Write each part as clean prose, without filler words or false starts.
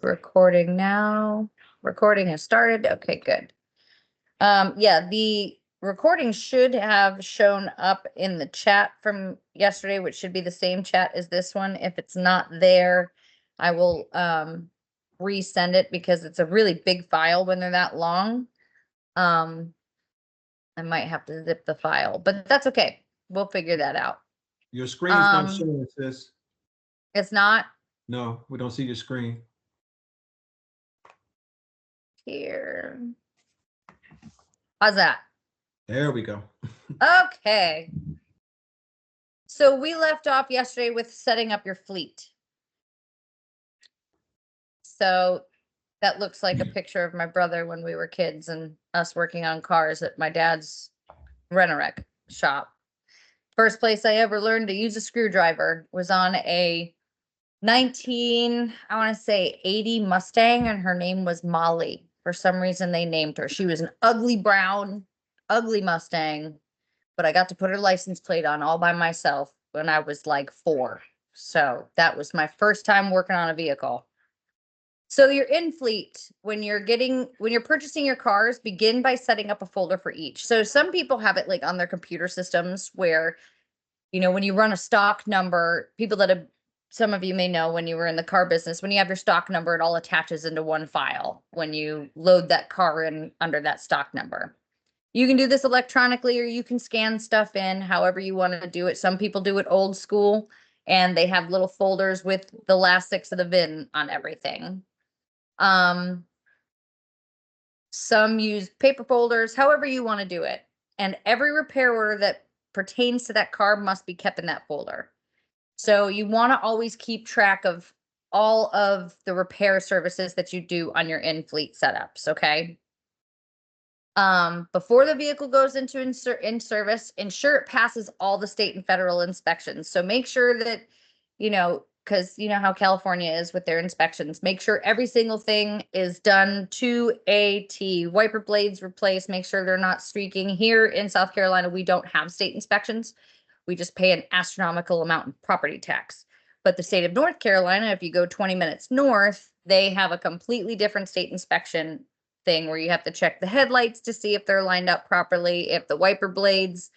recording now. Recording has started. Okay, good. Yeah, the recording should have shown up in the chat from yesterday, which should be the same chat as this one. If it's not there, I will resend it because it's a really big file when they're that long. I might have to zip the file, but that's okay. We'll figure that out. Your screen's not showing, sis. It's not? No, we don't see your screen. Here. How's that? There we go. Okay. So we left off yesterday with setting up your fleet. So that looks like a picture of my brother when we were kids and us working on cars at my dad's rent-a-wreck shop. First place I ever learned to use a screwdriver was on a 80 Mustang, and her name was Molly. For some reason, they named her. She was an ugly brown, ugly Mustang, but I got to put her license plate on all by myself when I was like 4. So that was my first time working on a vehicle. So your in fleet, when you're purchasing your cars, begin by setting up a folder for each. So some people have it like on their computer systems where, when you run a stock number, some of you may know when you were in the car business, when you have your stock number, it all attaches into one file when you load that car in under that stock number. You can do this electronically or you can scan stuff in however you want to do it. Some people do it old school and they have little folders with the last 6 of the VIN on everything. Some use paper folders, however you want to do it. And every repair order that pertains to that car must be kept in that folder. So you want to always keep track of all of the repair services that you do on your in-fleet setups, okay? Before the vehicle goes into in service, ensure it passes all the state and federal inspections. So make sure that, because you know how California is with their inspections, make sure every single thing is done to a T. Wiper blades replaced, make sure they're not streaking. Here in South Carolina, we don't have state inspections. We just pay an astronomical amount in property tax. But the state of North Carolina, if you go 20 minutes north, they have a completely different state inspection thing where you have to check the headlights to see if they're lined up properly, if the wiper blades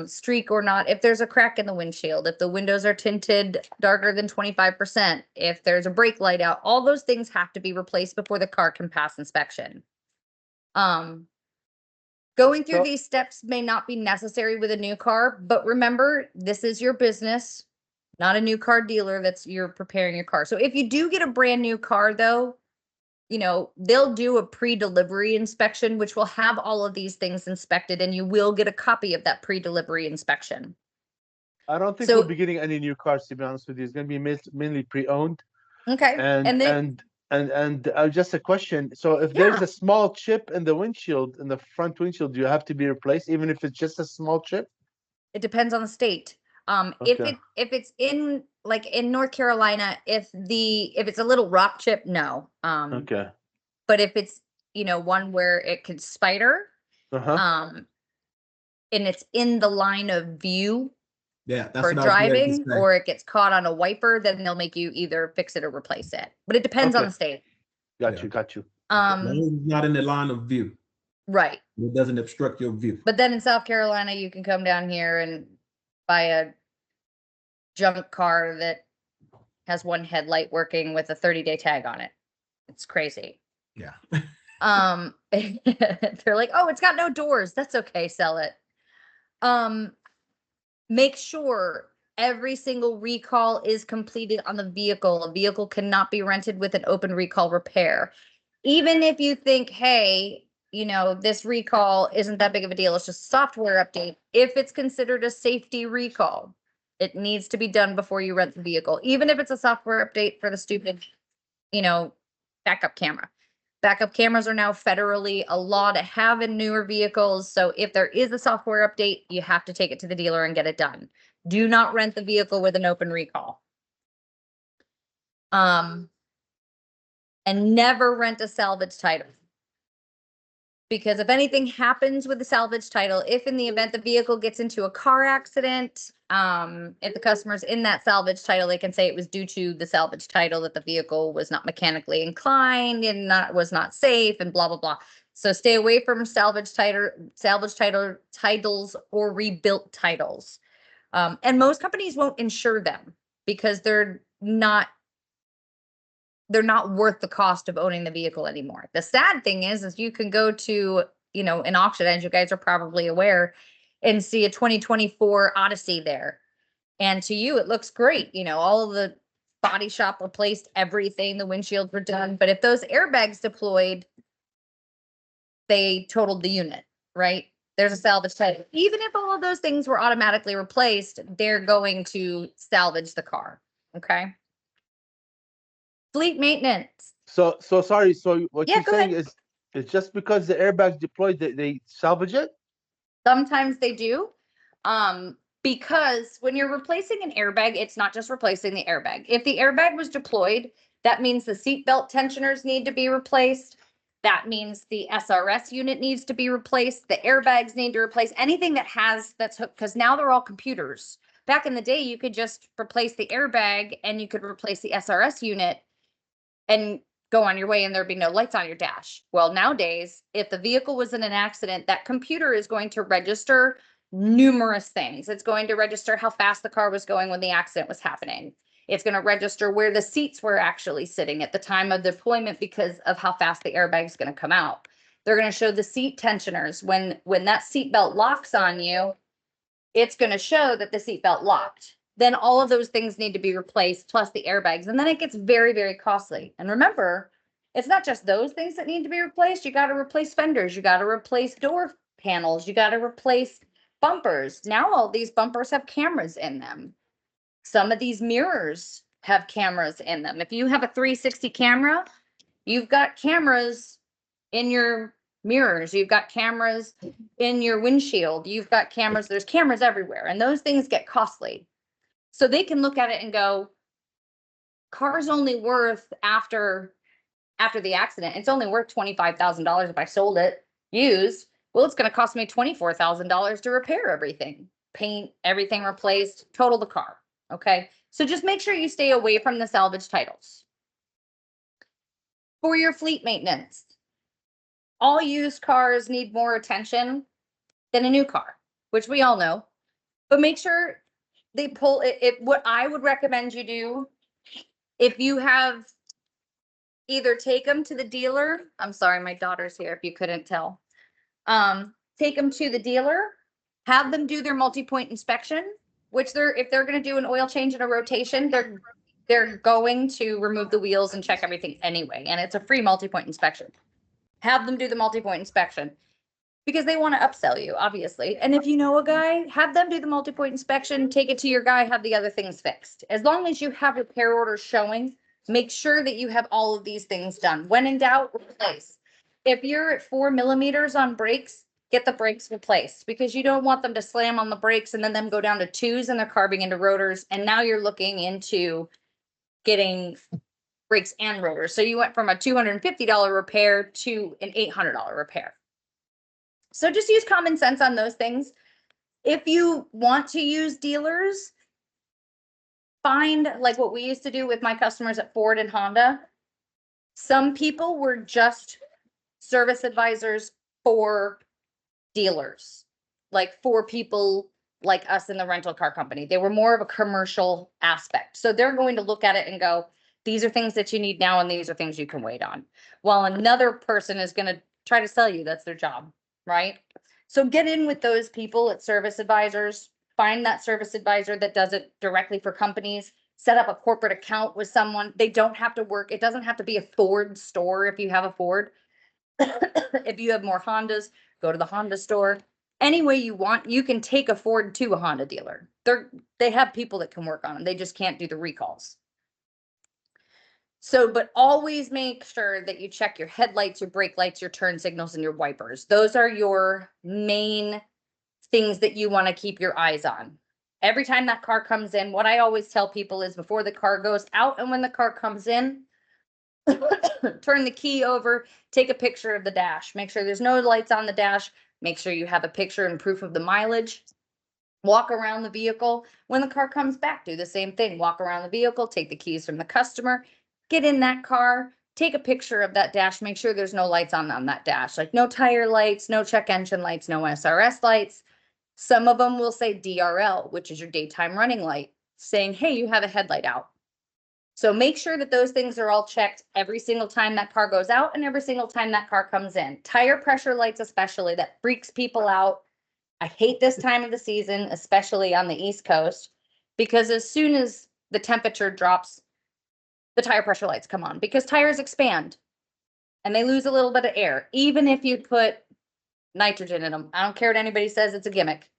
streak or not, if there's a crack in the windshield, if the windows are tinted darker than 25%, if there's a brake light out, all those things have to be replaced before the car can pass inspection. Going through these steps may not be necessary with a new car, but remember, this is your business, not a new car dealer you're preparing your car. So if you do get a brand new car though, they'll do a pre-delivery inspection, which will have all of these things inspected, and you will get a copy of that pre-delivery inspection. I don't think we'll be getting any new cars, to be honest with you. It's going to be mainly pre-owned. Okay. And just a question. So if there's a small chip in the windshield, in the front windshield, do you have to be replaced, even if it's just a small chip? It depends on the state. If it's in North Carolina, if it's a little rock chip, no. Okay. But if it's one where it could spider, and it's in the line of view, that's for driving, or it gets caught on a wiper, then they'll make you either fix it or replace it. But it depends on the state. Got you. Not in the line of view. Right. It doesn't obstruct your view. But then in South Carolina, you can come down here and buy a junk car that has one headlight working with a 30-day tag on it. It's crazy. Yeah. They're like, oh, it's got no doors. That's okay. Sell it. Make sure every single recall is completed on the vehicle. A vehicle cannot be rented with an open recall repair. Even if you think, hey, this recall isn't that big of a deal, it's just a software update. If it's considered a safety recall, it needs to be done before you rent the vehicle, even if it's a software update for the stupid, backup camera. Backup cameras are now federally a law to have in newer vehicles. So if there is a software update, you have to take it to the dealer and get it done. Do not rent the vehicle with an open recall. And never rent a salvage title. Because if anything happens with the salvage title, if in the event the vehicle gets into a car accident If the customer's in that salvage title, they can say it was due to the salvage title that the vehicle was not mechanically inclined and was not safe and blah, blah, blah. So stay away from salvage titles or rebuilt titles. And most companies won't insure them because they're not worth the cost of owning the vehicle anymore. The sad thing is you can go to, an auction, as you guys are probably aware, and see a 2024 Odyssey there. And to you, it looks great. All of the body shop replaced everything. The windshields were done. But if those airbags deployed, they totaled the unit, right? There's a salvage title. Even if all of those things were automatically replaced, they're going to salvage the car. Okay. Fleet maintenance. So sorry. So what Yeah, you're go saying ahead. is it's just because the airbag's deployed, they salvage it? Sometimes they do. Because when you're replacing an airbag, it's not just replacing the airbag. If the airbag was deployed, that means the seatbelt tensioners need to be replaced. That means the SRS unit needs to be replaced. The airbags need to replace anything that's hooked, because now they're all computers. Back in the day, you could just replace the airbag and you could replace the SRS unit and go on your way and there'd be no lights on your dash. Well, nowadays, if the vehicle was in an accident, that computer is going to register numerous things. It's going to register how fast the car was going when the accident was happening. It's going to register where the seats were actually sitting at the time of deployment because of how fast the airbag is going to come out. They're going to show the seat tensioners. When that seat belt locks on you, it's going to show that the seat belt locked. Then all of those things need to be replaced, plus the airbags. And then it gets very, very costly. And remember, it's not just those things that need to be replaced. You got to replace fenders. You got to replace door panels. You got to replace bumpers. Now all these bumpers have cameras in them. Some of these mirrors have cameras in them. If you have a 360 camera, you've got cameras in your mirrors. You've got cameras in your windshield. You've got cameras. There's cameras everywhere. And those things get costly. So they can look at it and go, car's only worth after the accident, it's only worth $25,000 if I sold it used. Well, it's going to cost me $24,000 to repair everything, paint everything, replaced, total the car. Okay. So just make sure you stay away from the salvage titles. For your fleet maintenance, all used cars need more attention than a new car, which we all know, but make sure they pull it. What I would recommend you do, if you have, either take them to the dealer. I'm sorry, my daughter's here if you couldn't tell. Take them to the dealer, have them do their multi-point inspection, which if they're going to do an oil change and a rotation, they're going to remove the wheels and check everything anyway. And it's a free multi-point inspection. Have them do the multi-point inspection because they want to upsell you, obviously. And if you know a guy, have them do the multi-point inspection, take it to your guy, have the other things fixed. As long as you have repair orders showing, make sure that you have all of these things done. When in doubt, replace. If you're at 4 millimeters on brakes, get the brakes replaced because you don't want them to slam on the brakes and then them go down to 2s and they're carving into rotors. And now you're looking into getting brakes and rotors. So you went from a $250 repair to an $800 repair. So just use common sense on those things. If you want to use dealers, find like what we used to do with my customers at Ford and Honda. Some people were just service advisors for dealers, like for people like us in the rental car company. They were more of a commercial aspect. So they're going to look at it and go, these are things that you need now and these are things you can wait on. While another person is going to try to sell you, that's their job, right? So get in with those people at service advisors. Find that service advisor that does it directly for companies. Set up a corporate account with someone. They don't have to work. It doesn't have to be a Ford store if you have a Ford. If you have more Hondas, go to the Honda store. Any way you want, you can take a Ford to a Honda dealer. They have people that can work on them. They just can't do the recalls. So, but always make sure that you check your headlights, your brake lights, your turn signals, and your wipers. Those are your main things that you want to keep your eyes on. Every time that car comes in, what I always tell people is before the car goes out and when the car comes in, turn the key over, take a picture of the dash. Make sure there's no lights on the dash. Make sure you have a picture and proof of the mileage. Walk around the vehicle. When the car comes back, do the same thing. Walk around the vehicle, take the keys from the customer, get in that car, take a picture of that dash, make sure there's no lights on that dash, like no tire lights, no check engine lights, no SRS lights. Some of them will say DRL, which is your daytime running light, saying, hey, you have a headlight out. So make sure that those things are all checked every single time that car goes out and every single time that car comes in. Tire pressure lights especially, that freaks people out. I hate this time of the season, especially on the East Coast, because as soon as the temperature drops, the tire pressure lights come on because tires expand and they lose a little bit of air, even if you put nitrogen in them. I don't care what anybody says, it's a gimmick.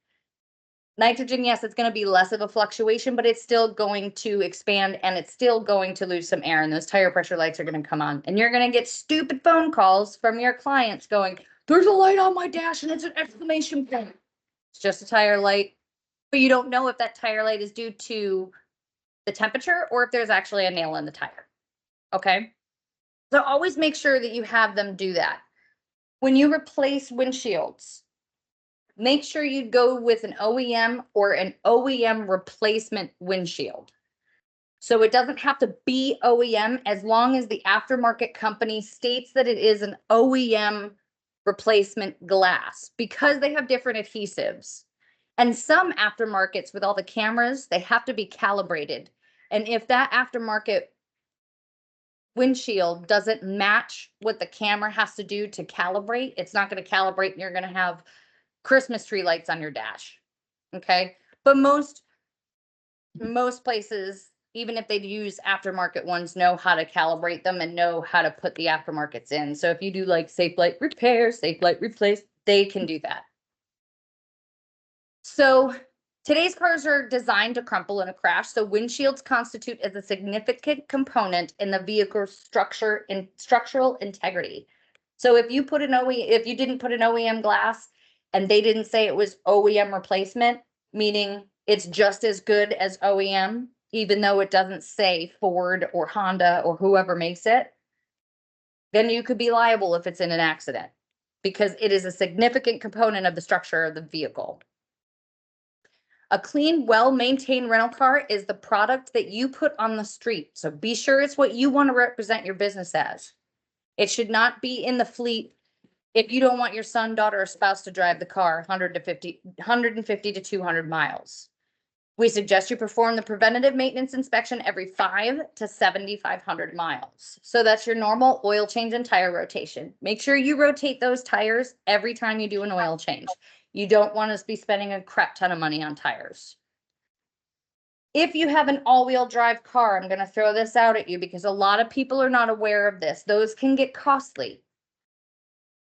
Nitrogen, yes, it's going to be less of a fluctuation, but it's still going to expand and it's still going to lose some air, and those tire pressure lights are going to come on. And you're going to get stupid phone calls from your clients going, there's a light on my dash and it's an exclamation point. It's just a tire light, but you don't know if that tire light is due to the temperature or if there's actually a nail in the tire. Okay. So always make sure that you have them do that. When you replace windshields, make sure you go with an OEM or an OEM replacement windshield. So it doesn't have to be OEM as long as the aftermarket company states that it is an OEM replacement glass, because they have different adhesives. And some aftermarkets with all the cameras, they have to be calibrated. And if that aftermarket windshield doesn't match what the camera has to do to calibrate, it's not going to calibrate and you're going to have Christmas tree lights on your dash. Okay. But most places, even if they use aftermarket ones, know how to calibrate them and know how to put the aftermarkets in. So if you do like safe light repair, safe light replace, they can do that. So today's cars are designed to crumple in a crash. So windshields constitute as a significant component in the vehicle's structure and structural integrity. So if you didn't put an OEM glass and they didn't say it was OEM replacement, meaning it's just as good as OEM, even though it doesn't say Ford or Honda or whoever makes it, then you could be liable if it's in an accident, because it is a significant component of the structure of the vehicle. A clean, well-maintained rental car is the product that you put on the street. So be sure it's what you want to represent your business as. It should not be in the fleet if you don't want your son, daughter, or spouse to drive the car 150 to 200 miles. We suggest you perform the preventative maintenance inspection every 5 to 7,500 miles. So that's your normal oil change and tire rotation. Make sure you rotate those tires every time you do an oil change. You don't want to be spending a crap ton of money on tires. If you have an all-wheel drive car, I'm going to throw this out at you because a lot of people are not aware of this. Those can get costly.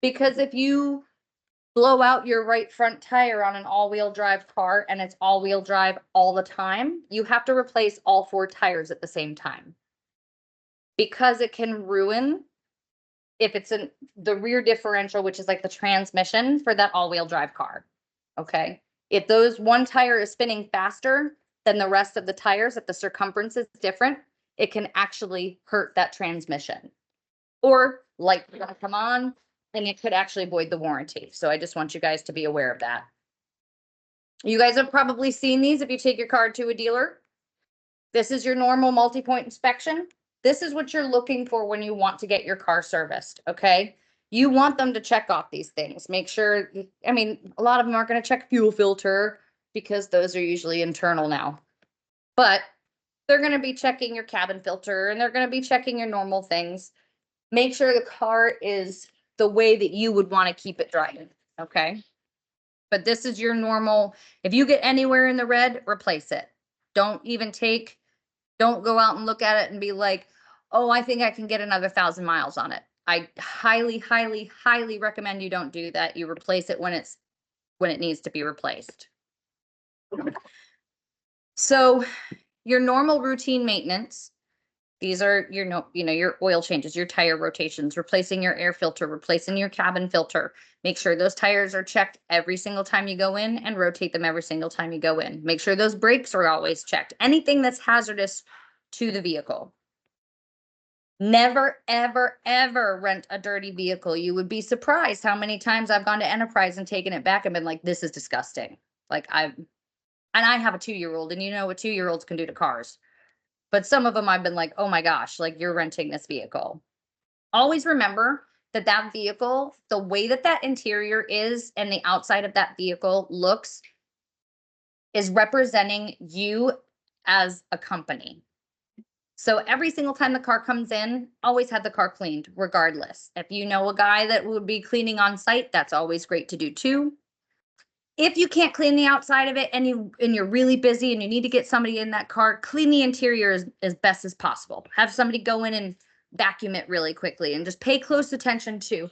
Because if you blow out your right front tire on an all-wheel drive car and it's all-wheel drive all the time, you have to replace all 4 tires at the same time. Because it can ruin, if it's in the rear differential, which is like the transmission for that all-wheel drive car. Okay. If those one tire is spinning faster than the rest of the tires, if the circumference is different, it can actually hurt that transmission. Or lights are gonna come on and it could actually void the warranty. So I just want you guys to be aware of that. You guys have probably seen these if you take your car to a dealer. This is your normal multi-point inspection. This is what you're looking for when you want to get your car serviced, okay? You want them to check off these things. Make sure, I mean, a lot of them aren't going to check fuel filter because those are usually internal now. But they're going to be checking your cabin filter and they're going to be checking your normal things. Make sure the car is the way that you would want to keep it driving, okay? But this is your normal. If you get anywhere in the red, replace it. Don't go out and look at it and be like, oh, I think I can get another 1,000 miles on it. I highly, highly, highly recommend you don't do that. You replace it when it needs to be replaced. So your normal routine maintenance, these are your, your oil changes, your tire rotations, replacing your air filter, replacing your cabin filter. Make sure those tires are checked every single time you go in and rotate them every single time you go in. Make sure those brakes are always checked. Anything that's hazardous to the vehicle. Never, ever, ever rent a dirty vehicle. You would be surprised how many times I've gone to Enterprise and taken it back and been like, this is disgusting. Like And I have a 2-year-old, and you know what 2-year-olds can do to cars. But some of them I've been like, oh my gosh, like you're renting this vehicle. Always remember that that vehicle, the way that that interior is and the outside of that vehicle looks is representing you as a company. So every single time the car comes in, always have the car cleaned regardless. If you know a guy that would be cleaning on site, that's always great to do too. If you can't clean the outside of it and you're really busy and you need to get somebody in that car, clean the interior as best as possible. Have somebody go in and vacuum it really quickly, and just pay close attention to,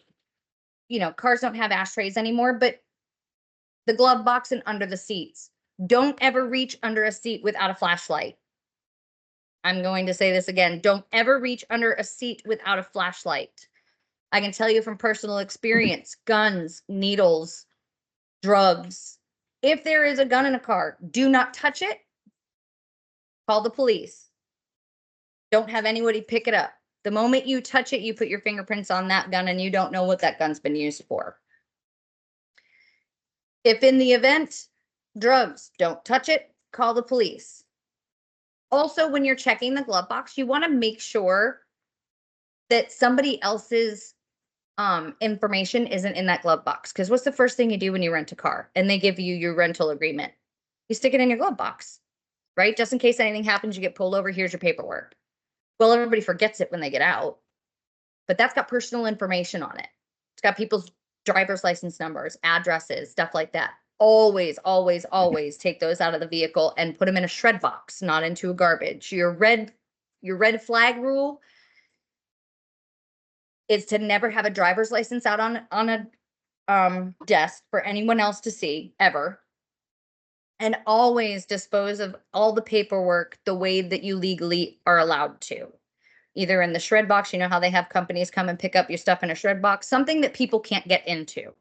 cars don't have ashtrays anymore, but the glove box and under the seats. Don't ever reach under a seat without a flashlight. I'm going to say this again. Don't ever reach under a seat without a flashlight. I can tell you from personal experience, guns, needles, drugs. If there is a gun in a car, do not touch it. Call the police. Don't have anybody pick it up. The moment you touch it, you put your fingerprints on that gun and you don't know what that gun's been used for. If in the event, drugs, don't touch it, call the police. Also, when you're checking the glove box, you want to make sure that somebody else's information isn't in that glove box. Because what's the first thing you do when you rent a car and they give you your rental agreement? You stick it in your glove box, right? Just in case anything happens, you get pulled over, here's your paperwork. Well, everybody forgets it when they get out, but that's got personal information on it. It's got people's driver's license numbers, addresses, stuff like that. Always, always, always take those out of the vehicle and put them in a shred box, not into a garbage. Your red flag rule is to never have a driver's license out on a desk for anyone else to see ever. And always dispose of all the paperwork the way that you legally are allowed to. Either in the shred box, you know how they have companies come and pick up your stuff in a shred box, something that people can't get into.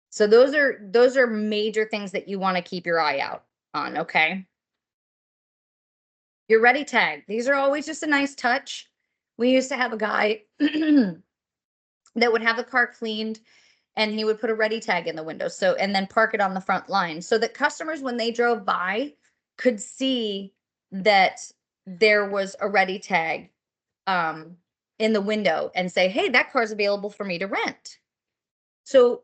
So those are major things that you want to keep your eye out on, okay? Your ready tag. These are always just a nice touch. We used to have a guy that would have the car cleaned, and he would put a ready tag in the window. So, and then park it on the front line so that customers, when they drove by, could see that there was a ready tag in the window and say, hey, that car's available for me to rent. So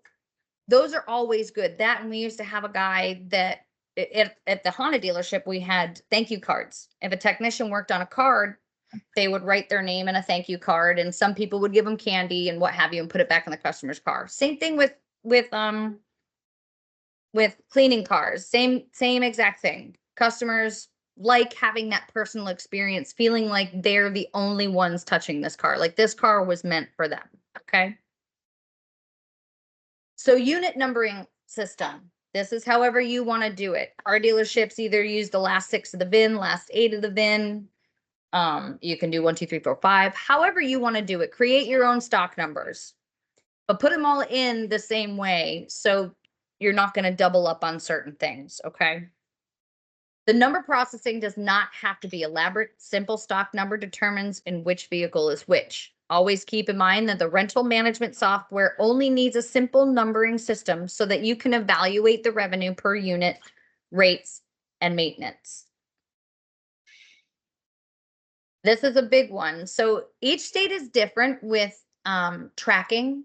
those are always good. That, and we used to have a guy that at the Honda dealership, we had thank you cards. If a technician worked on a card, they would write their name in a thank you card, and some people would give them candy and what have you and put it back in the customer's car. Same thing with cleaning cars. Same exact thing. Customers like having that personal experience, feeling like they're the only ones touching this car. Like this car was meant for them. Okay. So unit numbering system. This is however you want to do it. Our dealerships either use the last 6 of the VIN, last 8 of the VIN. You can do 1, 2, 3, 4, 5. However you want to do it. Create your own stock numbers, but put them all in the same way so you're not going to double up on certain things. Okay. The number processing does not have to be elaborate. Simple stock number determines in which vehicle is which. Always keep in mind that the rental management software only needs a simple numbering system so that you can evaluate the revenue per unit, rates, and maintenance. This is a big one. So each state is different with tracking.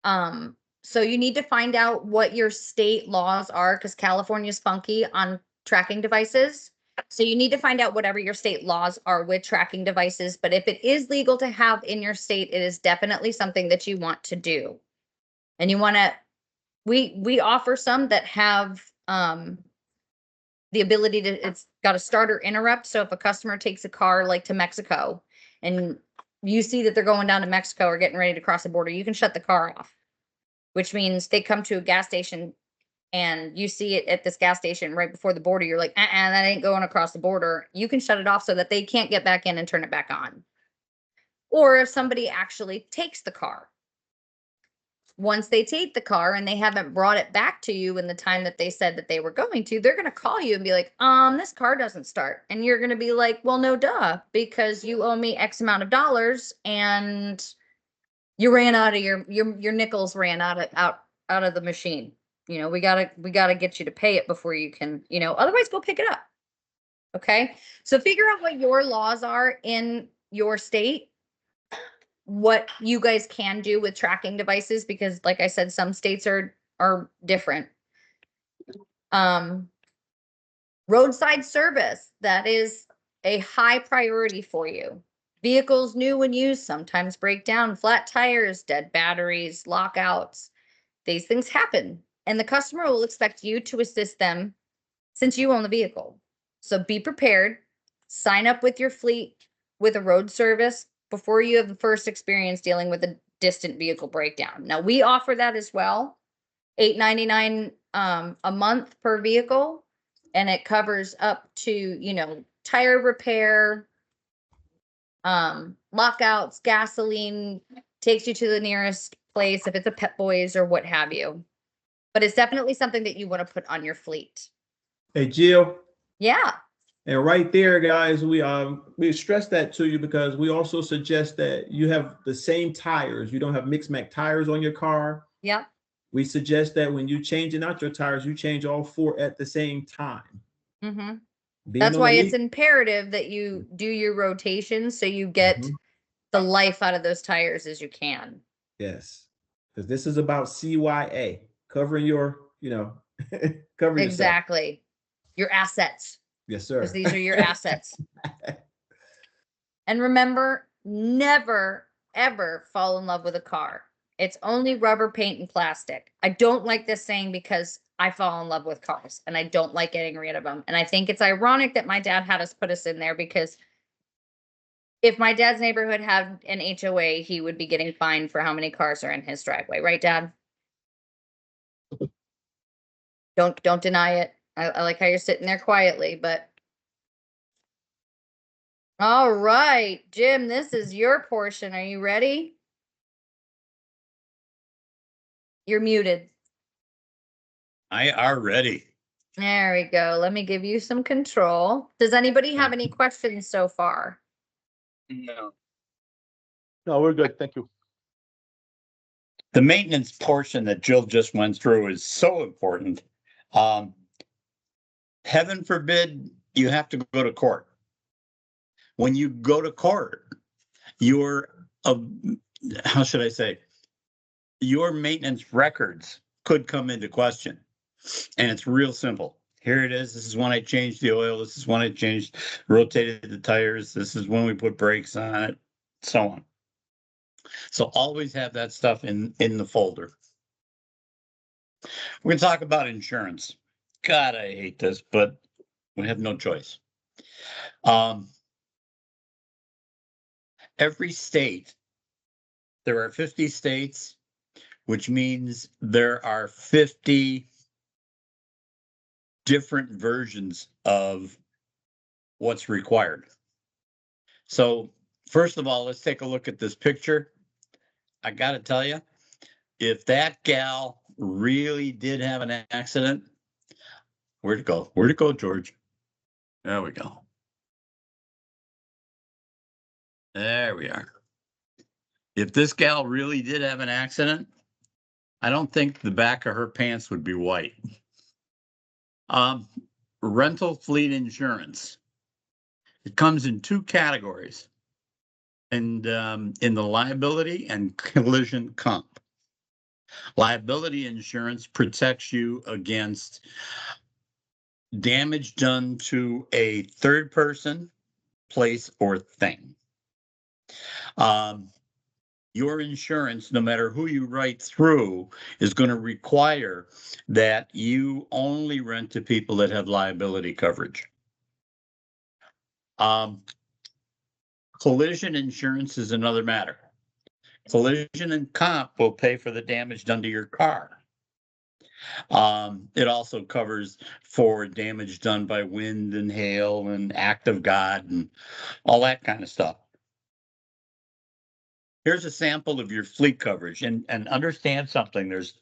So you need to find out what your state laws are, because California's funky on tracking devices. So you need to find out whatever your state laws are with tracking devices. But if it is legal to have in your state, it is definitely something that you want to do. And you want to, we offer some that have the ability to, it's got a starter interrupt. So if a customer takes a car like to Mexico and you see that they're going down to Mexico or getting ready to cross the border, you can shut the car off, which means they come to a gas station and you see it at this gas station right before the border. You're like, that ain't going across the border. You can shut it off so that they can't get back in and turn it back on. Or if somebody actually takes the car, once they take the car and they haven't brought it back to you in the time that they said that they were going to, they're going to call you and be like, this car doesn't start. And you're going to be like, well, no, duh, because you owe me X amount of dollars and you ran out of your nickels ran out of the machine. You know, we gotta get you to pay it before you can, otherwise go pick it up. Okay. So figure out what your laws are in your state, what you guys can do with tracking devices, because like I said, some states are different. Roadside service, that is a high priority for you. Vehicles new and used sometimes break down, flat tires, dead batteries, lockouts. These things happen, and the customer will expect you to assist them since you own the vehicle. So be prepared, sign up with your fleet with a road service before you have the first experience dealing with a distant vehicle breakdown. Now we offer that as well, $8.99 a month per vehicle, and it covers up to, tire repair, lockouts, gasoline, takes you to the nearest place if it's a Pep Boys or what have you. But it's definitely something that you want to put on your fleet. Hey, Jill. Yeah. And right there, guys, we stress that to you because we also suggest that you have the same tires. You don't have mixed Mac tires on your car. Yeah. We suggest that when you changing out your tires, you change all four at the same time. Mm-hmm. That's why it's imperative that you do your rotations so you get the life out of those tires as you can. Yes, because this is about CYA, covering your, cover exactly yourself. Your assets. Yes, sir. Because these are your assets. And remember, never ever fall in love with a car. It's only rubber, paint, and plastic. I don't like this saying because I fall in love with cars and I don't like getting rid of them. And I think it's ironic that my dad had us put us in there, because if my dad's neighborhood had an HOA, he would be getting fined for how many cars are in his driveway. Right, Dad? Don't deny it. I like how you're sitting there quietly, but all right, Jim, this is your portion. Are you ready? You're muted. I are ready. There we go. Let me give you some control. Does anybody have any questions so far? No. No, we're good. Thank you. The maintenance portion that Jill just went through is so important. Heaven forbid you have to go to court. When you go to court, how should I say? Your maintenance records could come into question. And it's real simple. Here it is. This is when I changed the oil. This is when I rotated the tires. This is when we put brakes on it, so on. So always have that stuff in the folder. We're going to talk about insurance. God, I hate this, but we have no choice. Every state, there are 50 states, which means there are 50 different versions of what's required. So first of all, let's take a look at this picture. I got to tell you, if that gal really did have an accident, where'd it go? Where'd it go, George? There we go. There we are. If this gal really did have an accident, I don't think the back of her pants would be white. Rental fleet insurance. It comes in two categories, and in the liability and collision comp. Liability insurance protects you against damage done to a third person, place, or thing. Your insurance, no matter who you write through, is going to require that you only rent to people that have liability coverage. Collision insurance is another matter. Collision and comp will pay for the damage done to your car. It also covers for damage done by wind and hail and act of God and all that kind of stuff. Here's a sample of your fleet coverage, and understand something. There's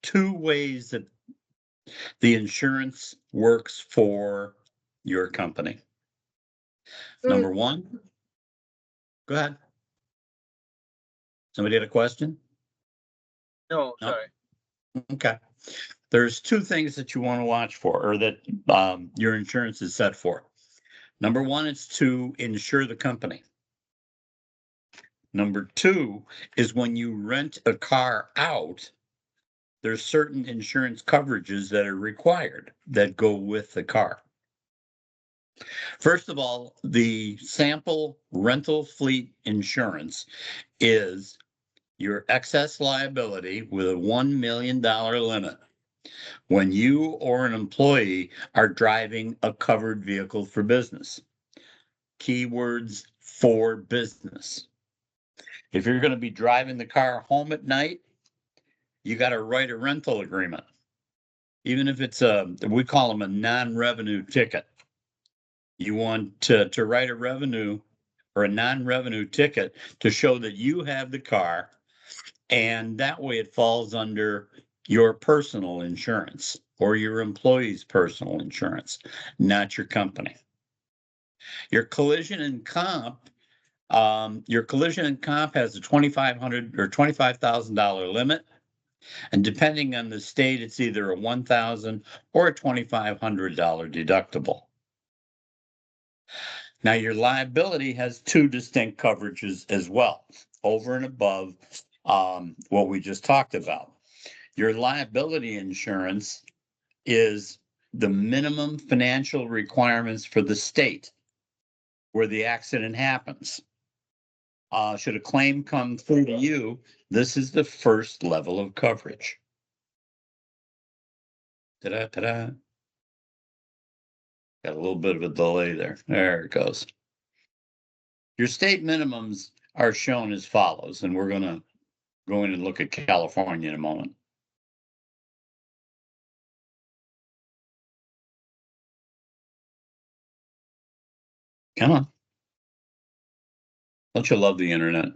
two ways that the insurance works for your company. Number one, go ahead. Somebody had a question? No, sorry. Okay. There's two things that you want to watch for, or that your insurance is set for. Number one, it's to insure the company. Number two is when you rent a car out, there's certain insurance coverages that are required that go with the car. First of all, the sample rental fleet insurance is your excess liability with a $1 million limit when you or an employee are driving a covered vehicle for business. Keywords for business. If you're going to be driving the car home at night, you got to write a rental agreement. Even if it's we call them a non-revenue ticket. You want to write a revenue or a non-revenue ticket to show that you have the car, and that way it falls under your personal insurance or your employee's personal insurance, not your company. Your collision and comp has a $2,500 or $25,000 limit. And depending on the state, it's either a $1,000 or a $2,500 deductible. Now, your liability has two distinct coverages as well, over and above what we just talked about. Your liability insurance is the minimum financial requirements for the state where the accident happens. Should a claim come through to you, this is the first level of coverage. Ta-da, ta-da. Got a little bit of a delay there. There it goes. Your state minimums are shown as follows, and we're going to go in and look at California in a moment. Come on. Don't you love the internet?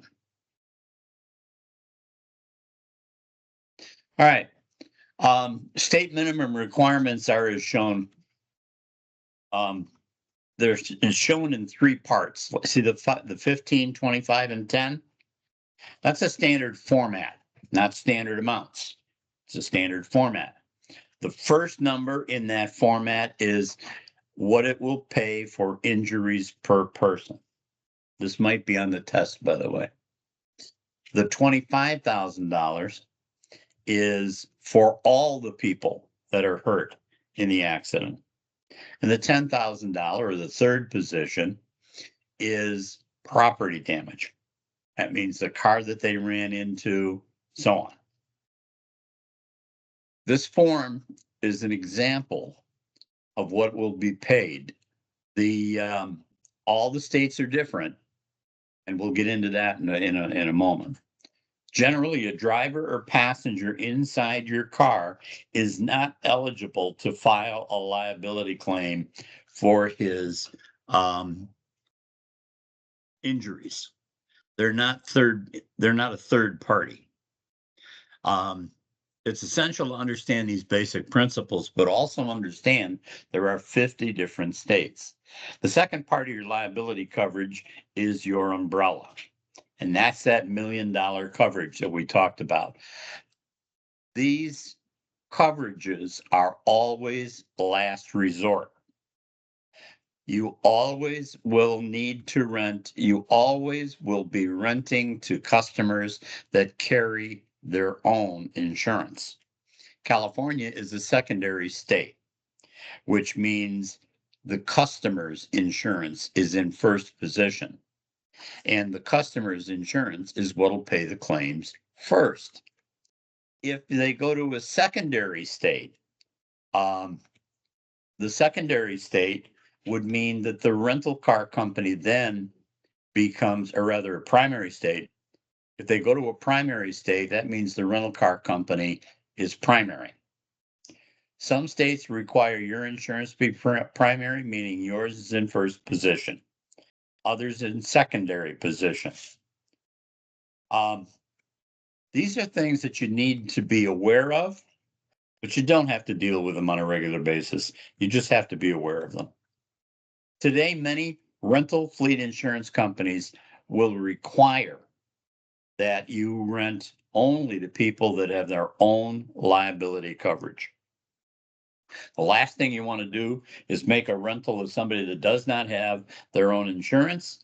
All right. State minimum requirements are as shown. They're shown in three parts. See the 15, 25, and 10? That's a standard format, not standard amounts. It's a standard format. The first number in that format is what it will pay for injuries per person. This might be on the test, by the way. The $25,000 is for all the people that are hurt in the accident. And the $10,000, or the third position, is property damage. That means the car that they ran into, so on. This form is an example of what will be paid. All the states are different, and we'll get into that in a moment. Generally, a driver or passenger inside your car is not eligible to file a liability claim for his injuries. They're not a third party. It's essential to understand these basic principles, but also understand there are 50 different states. The second part of your liability coverage is your umbrella. And that's that $1 million coverage that we talked about. These coverages are always last resort. You always will need to rent. You always will be renting to customers that carry their own insurance. California is a secondary state, which means the customer's insurance is in first position. And the customer's insurance is what will pay the claims first. If they go to a secondary state, the secondary state would mean that the rental car company then becomes, or rather a primary state. If they go to a primary state, that means the rental car company is primary. Some states require your insurance to be primary, meaning yours is in first position. Others in secondary position. These are things that you need to be aware of, but you don't have to deal with them on a regular basis. You just have to be aware of them. Today, many rental fleet insurance companies will require that you rent only to people that have their own liability coverage. The last thing you want to do is make a rental of somebody that does not have their own insurance,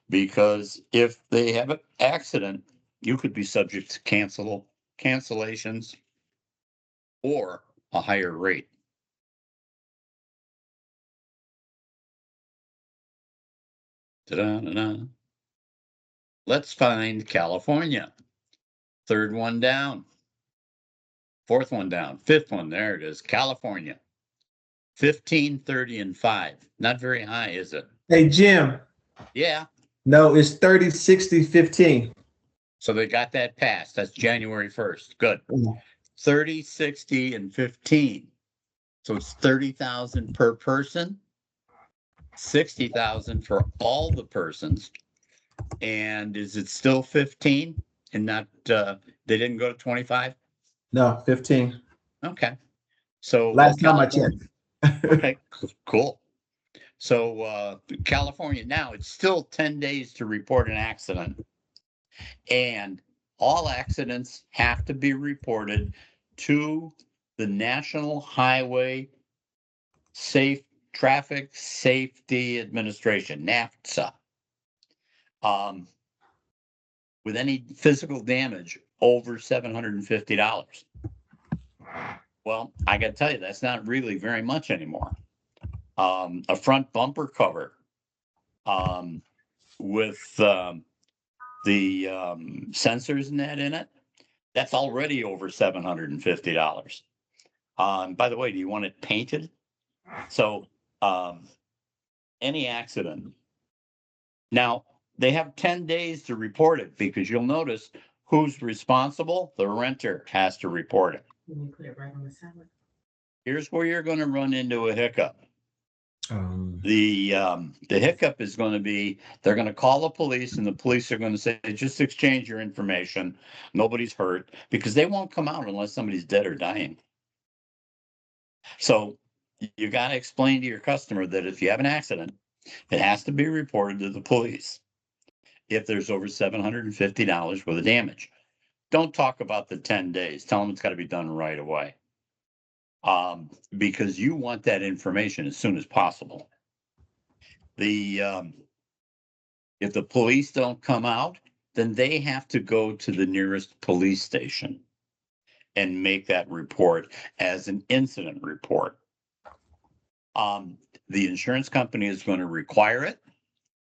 because if they have an accident, you could be subject to cancellations or a higher rate. Ta-da-da-da. Let's find California. Third one down. Fourth one down. Fifth one. There it is. California. 15, 30, and 5. Not very high, is it? Hey, Jim. Yeah. No, it's 30, 60, 15. So they got that passed. That's January 1st. Good. Mhm. 30, 60, and 15. So it's 30,000 per person, 60,000 for all the persons. And is it still 15 and not, they didn't go to 25? No, 15. Okay. So Last time I California- checked. Okay, cool. So California now, it's still 10 days to report an accident. And all accidents have to be reported to the National Highway Traffic Safety Administration, NAFTA. With any physical damage over $750. Well, I got to tell you, that's not really very much anymore. A front bumper cover with the sensors and that in it, that's already over $750. By the way, do you want it painted? So any accident. Now, they have 10 days to report it, because you'll notice who's responsible. The renter has to report it. Can you put it right on the salad? Here's where you're going to run into a hiccup. The hiccup is going to be, they're going to call the police, and the police are going to say, just exchange your information. Nobody's hurt, because they won't come out unless somebody's dead or dying. So you got to explain to your customer that if you have an accident, it has to be reported to the police if there's over $750 worth of damage. Don't talk about the 10 days. Tell them it's got to be done right away. Because you want that information as soon as possible. If the police don't come out, then they have to go to the nearest police station and make that report as an incident report. The insurance company is going to require it,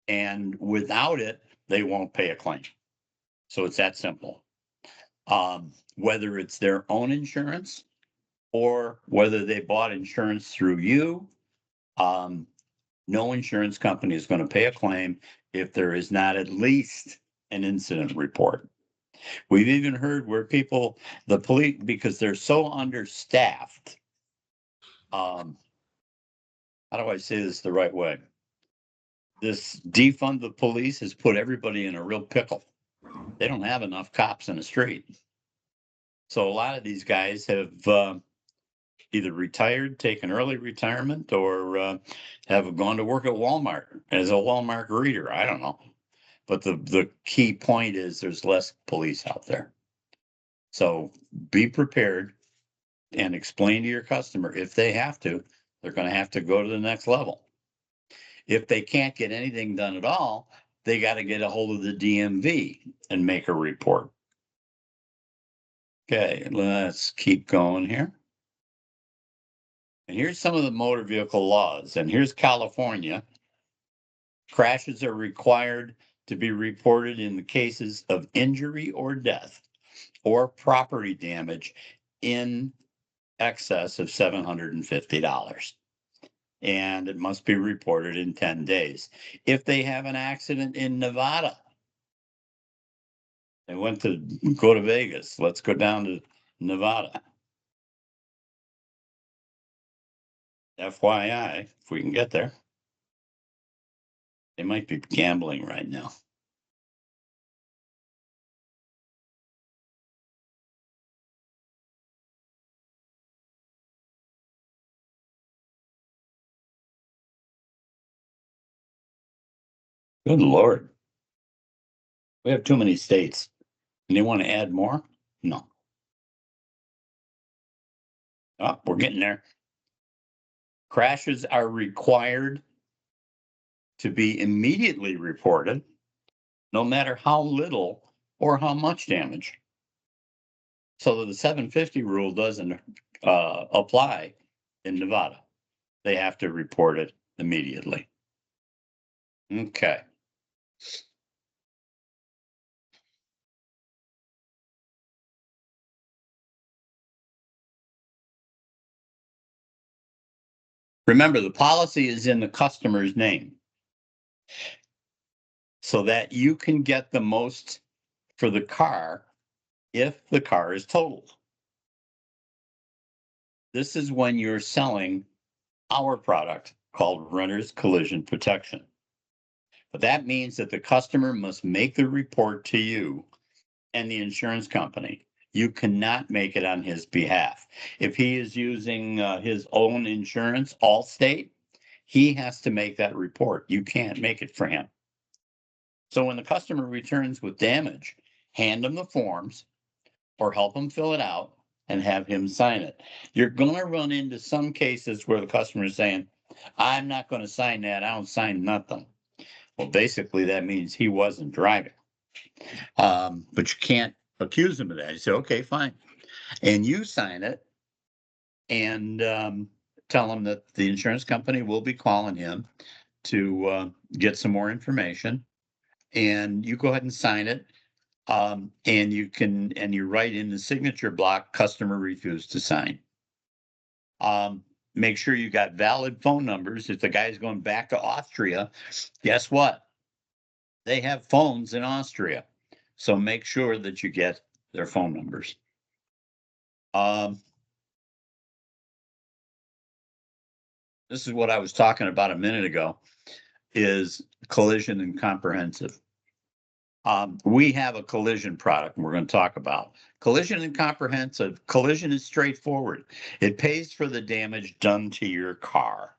and without it, they won't pay a claim. So it's that simple. Whether it's their own insurance or whether they bought insurance through you, no insurance company is going to pay a claim if there is not at least an incident report. We've even heard where the police, because they're so understaffed. How do I say this the right way? This defund the police has put everybody in a real pickle. They don't have enough cops in the street. So a lot of these guys have either retired, taken early retirement, or have gone to work at Walmart as a Walmart greeter. I don't know. But the key point is there's less police out there. So be prepared and explain to your customer, if they have to, they're going to have to go to the next level. If they can't get anything done at all, they got to get a hold of the DMV and make a report. Okay, let's keep going here. And here's some of the motor vehicle laws. And here's California. Crashes are required to be reported in the cases of injury or death or property damage in excess of $750. And it must be reported in 10 days. If they have an accident in Nevada, they went to go to Vegas, let's go down to Nevada. FYI, if we can get there. They might be gambling right now. Good Lord. We have too many states. And they want to add more? No. Oh, we're getting there. Crashes are required to be immediately reported, no matter how little or how much damage. So the 750 rule doesn't apply in Nevada. They have to report it immediately. Okay. Remember, the policy is in the customer's name so that you can get the most for the car if the car is totaled. This is when you're selling our product called Renter's Collision Protection. But that means that the customer must make the report to you and the insurance company. You cannot make it on his behalf. If he is using his own insurance, Allstate, he has to make that report. You can't make it for him. So when the customer returns with damage, hand him the forms or help him fill it out and have him sign it. You're going to run into some cases where the customer is saying, I'm not going to sign that. I don't sign nothing. Well, basically, that means he wasn't driving. But you can't accuse him of that. You say, okay, fine. And you sign it and tell him that the insurance company will be calling him to get some more information. And you go ahead and sign it. And you write in the signature block, customer refused to sign. Make sure you got valid phone numbers. If the guy's going back to Austria, guess what? They have phones in Austria. So make sure that you get their phone numbers. This is what I was talking about a minute ago, is collision and comprehensive. We have a collision product we're going to talk about. Collision and comprehensive. Collision is straightforward. It pays for the damage done to your car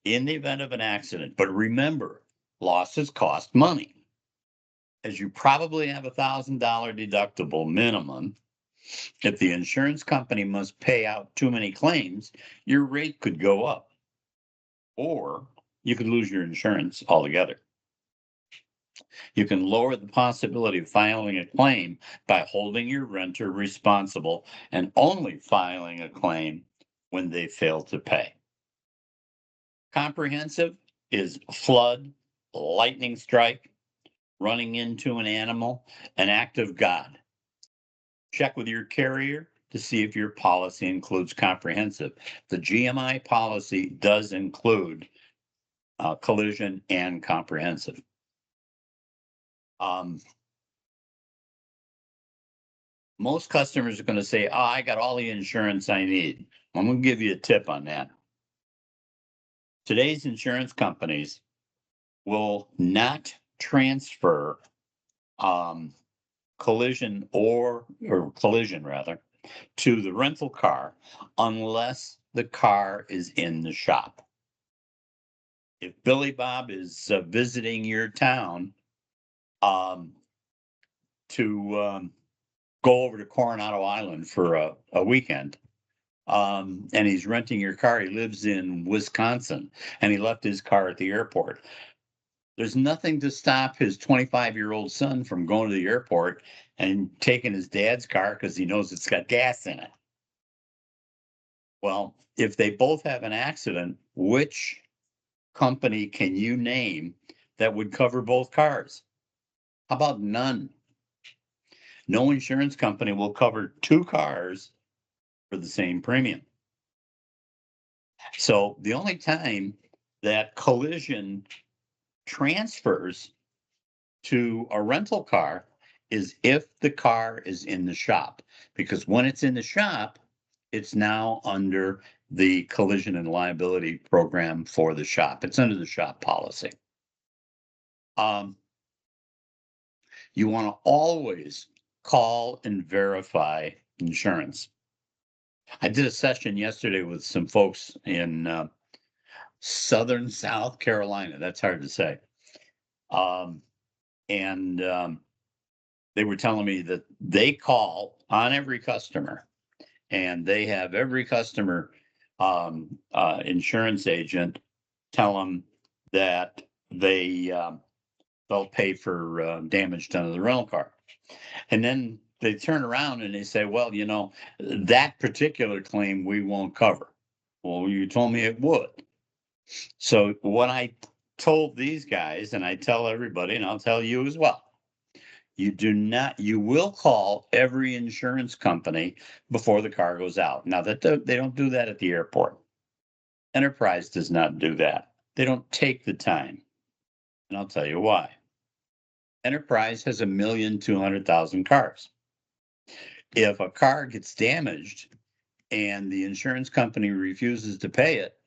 in the event of an accident. But remember, losses cost money. As you probably have $1,000 deductible minimum, if the insurance company must pay out too many claims, your rate could go up, or you could lose your insurance altogether. You can lower the possibility of filing a claim by holding your renter responsible and only filing a claim when they fail to pay. Comprehensive is flood, lightning strike, running into an animal, an act of God. Check with your carrier to see if your policy includes comprehensive. The GMI policy does include collision and comprehensive. Most customers are going to say, oh, I got all the insurance I need. I'm going to give you a tip on that. Today's insurance companies will not transfer collision to the rental car unless the car is in the shop. If Billy Bob is visiting your town to go over to Coronado Island for a weekend, and he's renting your car, he lives in Wisconsin, and he left his car at the airport. There's nothing to stop his 25-year-old son from going to the airport and taking his dad's car because he knows it's got gas in it. Well, if they both have an accident, which company can you name that would cover both cars? How about none? No insurance company will cover two cars for the same premium. So the only time that collision transfers to a rental car is if the car is in the shop, because when it's in the shop, it's now under the collision and liability program for the shop. It's under the shop policy. You want to always call and verify insurance. I did a session yesterday with some folks in southern South Carolina. That's hard to say. they were telling me that they call on every customer, and they have every customer insurance agent tell them that they'll pay for damage done to the rental car. And then they turn around and they say, well, you know, that particular claim we won't cover. Well, you told me it would. So what I told these guys, and I tell everybody, and I'll tell you as well, you will call every insurance company before the car goes out. Now that they don't do that at the airport. Enterprise does not do that. They don't take the time. And I'll tell you why. Enterprise has 1,200,000 cars. If a car gets damaged and the insurance company refuses to pay it,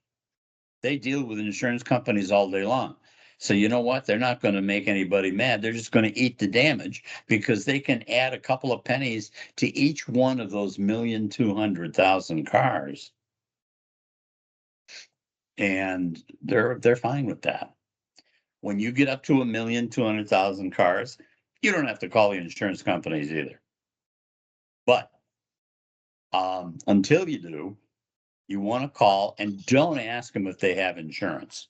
they deal with insurance companies all day long. So you know what? They're not going to make anybody mad. They're just going to eat the damage because they can add a couple of pennies to each one of those 1,200,000 cars. And they're fine with that. When you get up to 1,200,000 cars, you don't have to call the insurance companies either. But until you do, you want to call and don't ask them if they have insurance.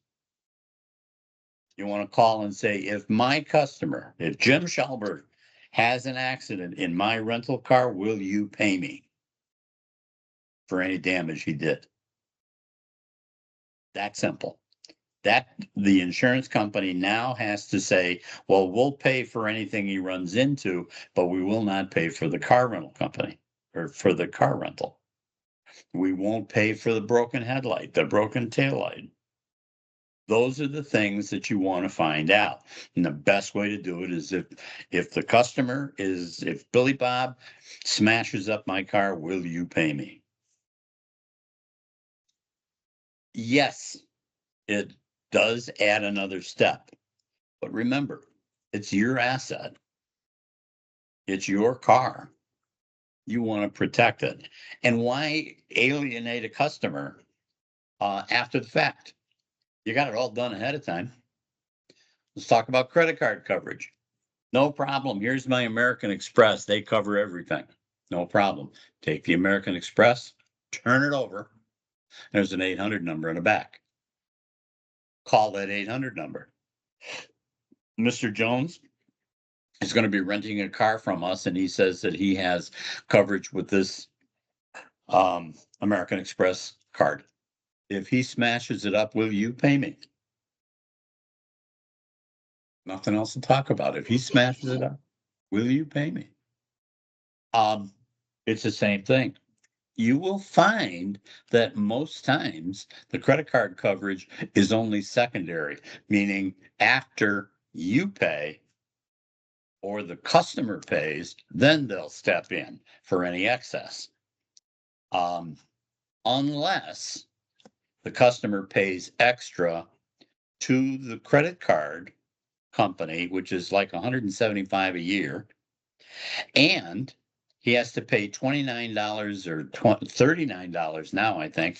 You want to call and say, if my customer, if Jim Schalberg has an accident in my rental car, will you pay me for any damage he did? That simple. That the insurance company now has to say, well, we'll pay for anything he runs into, but we will not pay for the car rental company or for the car rental. We won't pay for the broken headlight, the broken taillight. Those are the things that you want to find out. And the best way to do it is if Billy Bob smashes up my car, will you pay me? Yes, it does add another step. But remember, it's your asset. It's your car. You want to protect it. And why alienate a customer after the fact? You got it all done ahead of time. Let's talk about credit card coverage. No problem. Here's my American Express. They cover everything. No problem. Take the American Express, turn it over. There's an 800 number in the back. Call that 800 number. Mr. Jones is going to be renting a car from us, and he says that he has coverage with this American Express card. If he smashes it up, will you pay me? Nothing else to talk about. If he smashes it up, will you pay me? It's the same thing. You will find that most times the credit card coverage is only secondary, meaning after you pay or the customer pays, then they'll step in for any excess. Unless the customer pays extra to the credit card company, which is like $175 a year, and he has to pay $29 or $39 now, I think,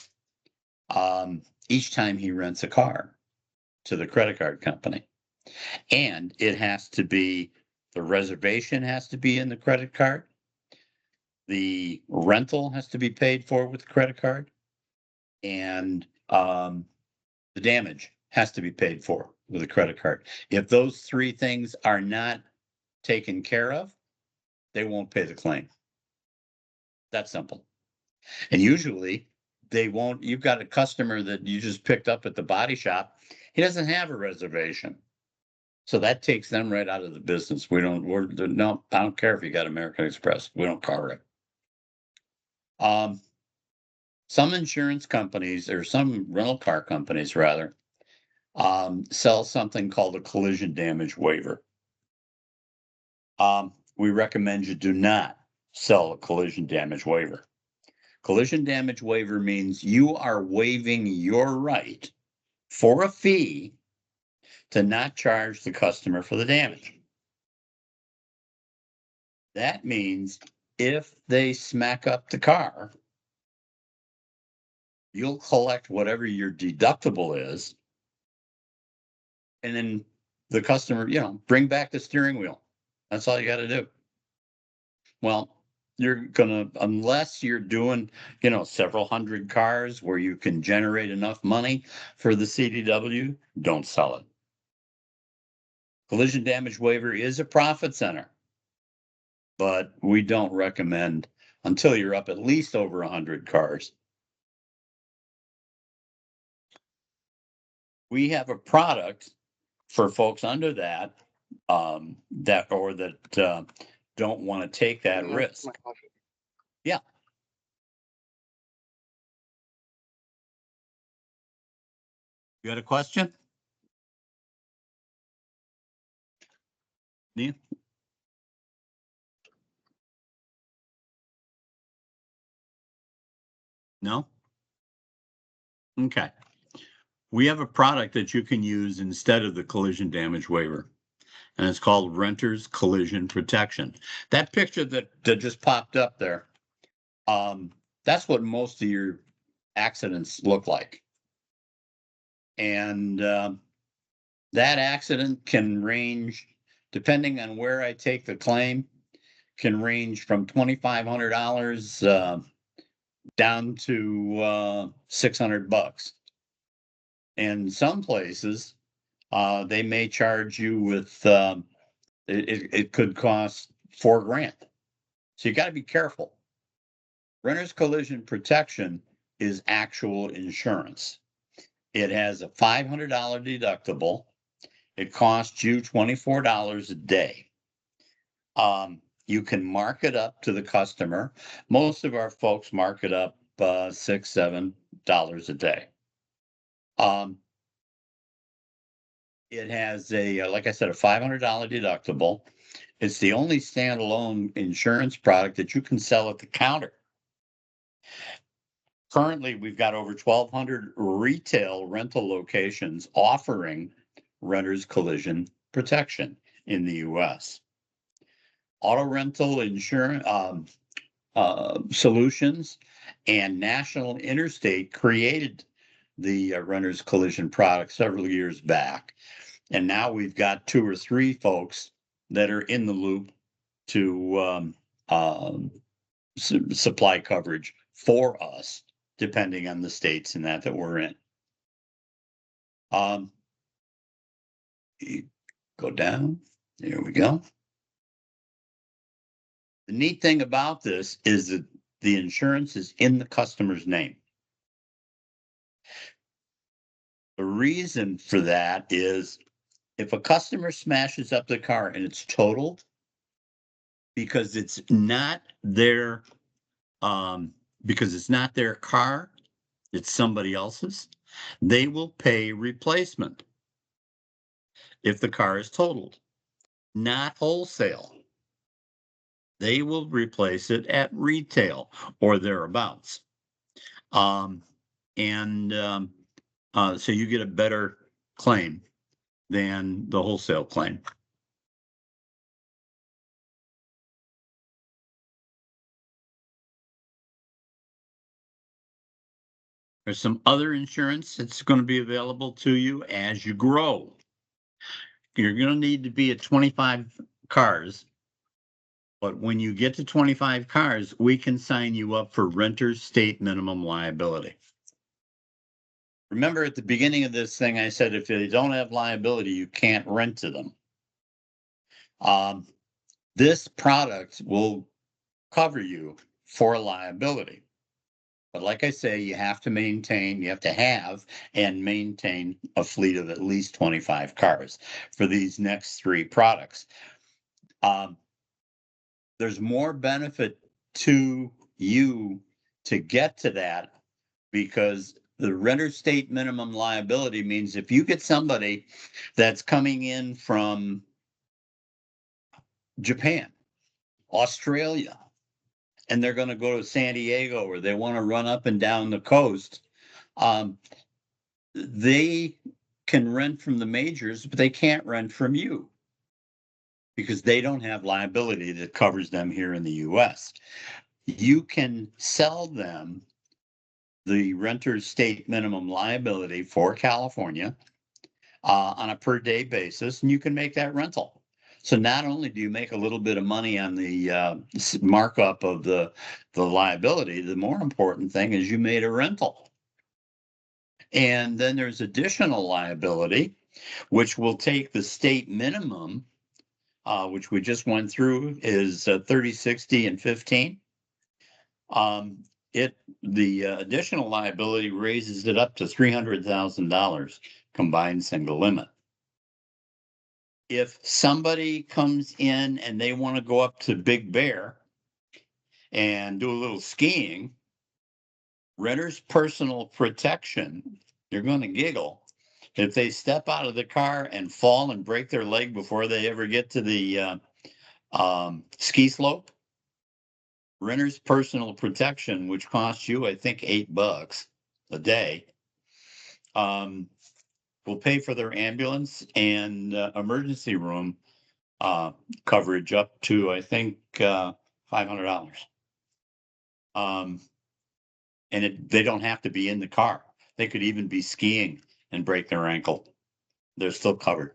each time he rents a car to the credit card company. And it has to be, the reservation has to be in the credit card. The rental has to be paid for with the credit card. And the damage has to be paid for with a credit card. If those three things are not taken care of, they won't pay the claim. That's simple. And usually they won't. You've got a customer that you just picked up at the body shop. He doesn't have a reservation. So that takes them right out of the business. No, I don't care if you got American Express. We don't cover it. Some insurance companies, or some rental car companies rather, sell something called a collision damage waiver. We recommend you do not sell a collision damage waiver. Collision damage waiver means you are waiving your right for a fee to not charge the customer for the damage. That means if they smack up the car, you'll collect whatever your deductible is, and then the customer, bring back the steering wheel. That's all you got to do. Well, you're gonna, unless you're doing, you know, several hundred cars where you can generate enough money for the CDW, don't sell it. Collision damage waiver is a profit center, but we don't recommend until you're up at least over 100 cars. We have a product for folks under that, that don't want to take that risk. Yeah. You got a question? Neil? No? Okay. We have a product that you can use instead of the collision damage waiver, and it's called Renter's Collision Protection. That picture that just popped up there, that's what most of your accidents look like. And that accident can range, depending on where I take the claim, can range from $2,500 down to $600. And some places, they may charge you with, it could cost $4,000. So you got to be careful. Renter's collision protection is actual insurance. It has a $500 deductible. It costs you $24 a day. You can mark it up to the customer. Most of our folks mark it up $6, $7 a day. It has a, like I said, a $500 deductible. It's the only standalone insurance product that you can sell at the counter. Currently, we've got over 1,200 retail rental locations offering renter's collision protection in the U.S. Auto rental insurance solutions and National Interstate created the renter's collision product several years back. And now we've got 2 or 3 folks that are in the loop to supply coverage for us, depending on the states and that we're in. Go down. There we go. The neat thing about this is that the insurance is in the customer's name. The reason for that is if a customer smashes up the car and it's totaled because it's not their car, it's somebody else's, they will pay replacement if the car is totaled, not wholesale. They will replace it at retail or thereabouts. So you get a better claim than the wholesale claim. There's some other insurance that's going to be available to you as you grow. You're going to need to be at 25 cars. But when you get to 25 cars, we can sign you up for renter's state minimum liability. Remember at the beginning of this thing, I said, if they don't have liability, you can't rent to them. This product will cover you for liability. But like I say, you have to have and maintain a fleet of at least 25 cars for these next 3 products. There's more benefit to you to get to that because the renter state minimum liability means if you get somebody that's coming in from Japan, Australia, and they're going to go to San Diego or they want to run up and down the coast, they can rent from the majors, but they can't rent from you because they don't have liability that covers them here in the U.S. You can sell them the renter's state minimum liability for California on a per day basis, and you can make that rental. So not only do you make a little bit of money on the markup of the liability, the more important thing is you made a rental. And then there's additional liability, which will take the state minimum, which we just went through, is 30, 60, and 15. The additional liability raises it up to $300,000 combined single limit. If somebody comes in and they want to go up to Big Bear and do a little skiing, renter's personal protection, you're going to giggle. If they step out of the car and fall and break their leg before they ever get to the ski slope, renter's personal protection, which costs you, I think, $8 a day, will pay for their ambulance and emergency room coverage up to, I think, $500. And they don't have to be in the car. They could even be skiing and break their ankle. They're still covered.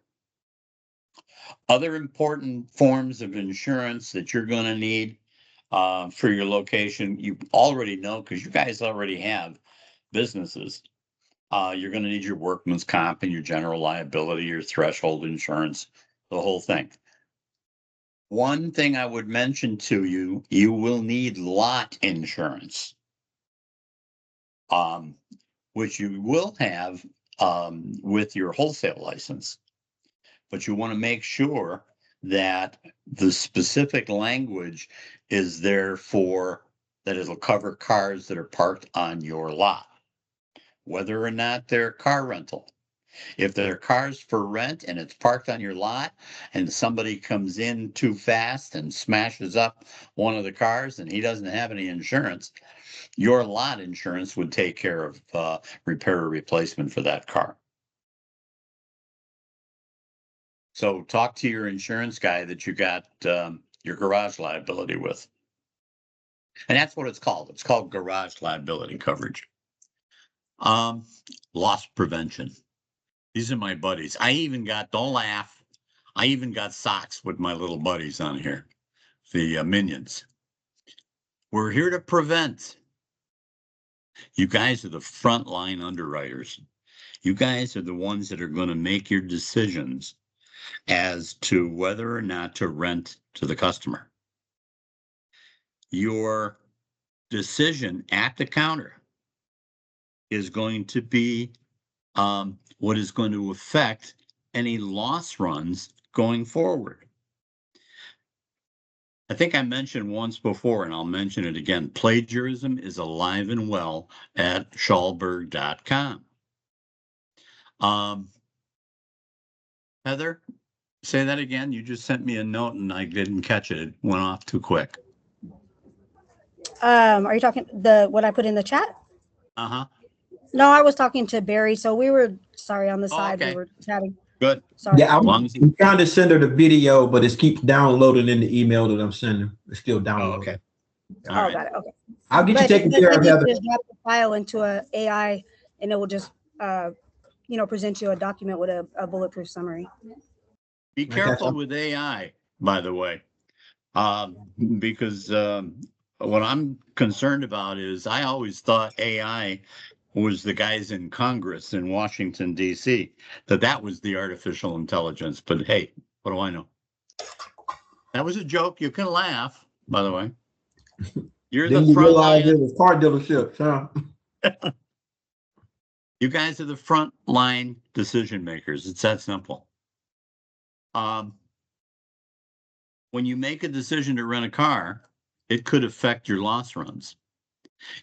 Other important forms of insurance that you're going to need for your location, you already know because you guys already have businesses. You're going to need your workman's comp and your general liability, your threshold insurance, the whole thing. One thing I would mention to you, you will need lot insurance, which you will have with your wholesale license. But you want to make sure that the specific language is there for that it'll cover cars that are parked on your lot, whether or not they're car rental. If they're cars for rent and it's parked on your lot and somebody comes in too fast and smashes up one of the cars and he doesn't have any insurance, your lot insurance would take care of repair or replacement for that car. So talk to your insurance guy that you got your garage liability with. And that's what it's called. It's called garage liability coverage. Loss prevention. These are my buddies. I even got, don't laugh, I even got socks with my little buddies on here, the minions. We're here to prevent. You guys are the frontline underwriters. You guys are the ones that are going to make your decisions as to whether or not to rent to the customer. Your decision at the counter is going to be what is going to affect any loss runs going forward. I think I mentioned once before, and I'll mention it again, plagiarism is alive and well at Schallberg.com. Heather, say that again. You just sent me a note and I didn't catch it. It went off too quick. Are you talking what I put in the chat? Uh-huh. No, I was talking to Barry. So we were on the side. Okay. We were chatting. Good. Sorry. Yeah, I'm trying to send her the video, but it keeps downloading in the email that I'm sending. It's still downloading. Okay. Oh, All right. got it. Okay. I'll get you But taken care of, you Heather. just drop the file into a AI, and it will just, present you a document with a bulletproof summary. Be careful with AI, by the way, because what I'm concerned about is I always thought AI was the guys in Congress in Washington, D.C., that was the artificial intelligence. But hey, what do I know? That was a joke. You can laugh, by the way. You're Then the you front realize line. it was car dealerships, huh? You guys are the front line decision makers. It's that simple. When you make a decision to rent a car, it could affect your loss runs.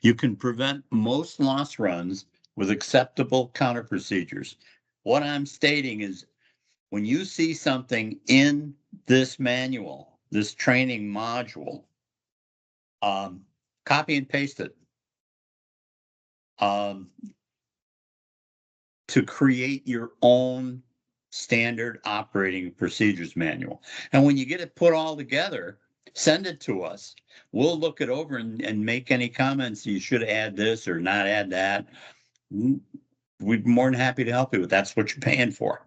You can prevent most loss runs with acceptable counter procedures. What I'm stating is when you see something in this manual, this training module, copy and paste it. To create your own standard operating procedures manual. And when you get it put all together, send it to us. We'll look it over and make any comments. You should add this or not add that. We'd be more than happy to help you, but that's what you're paying for.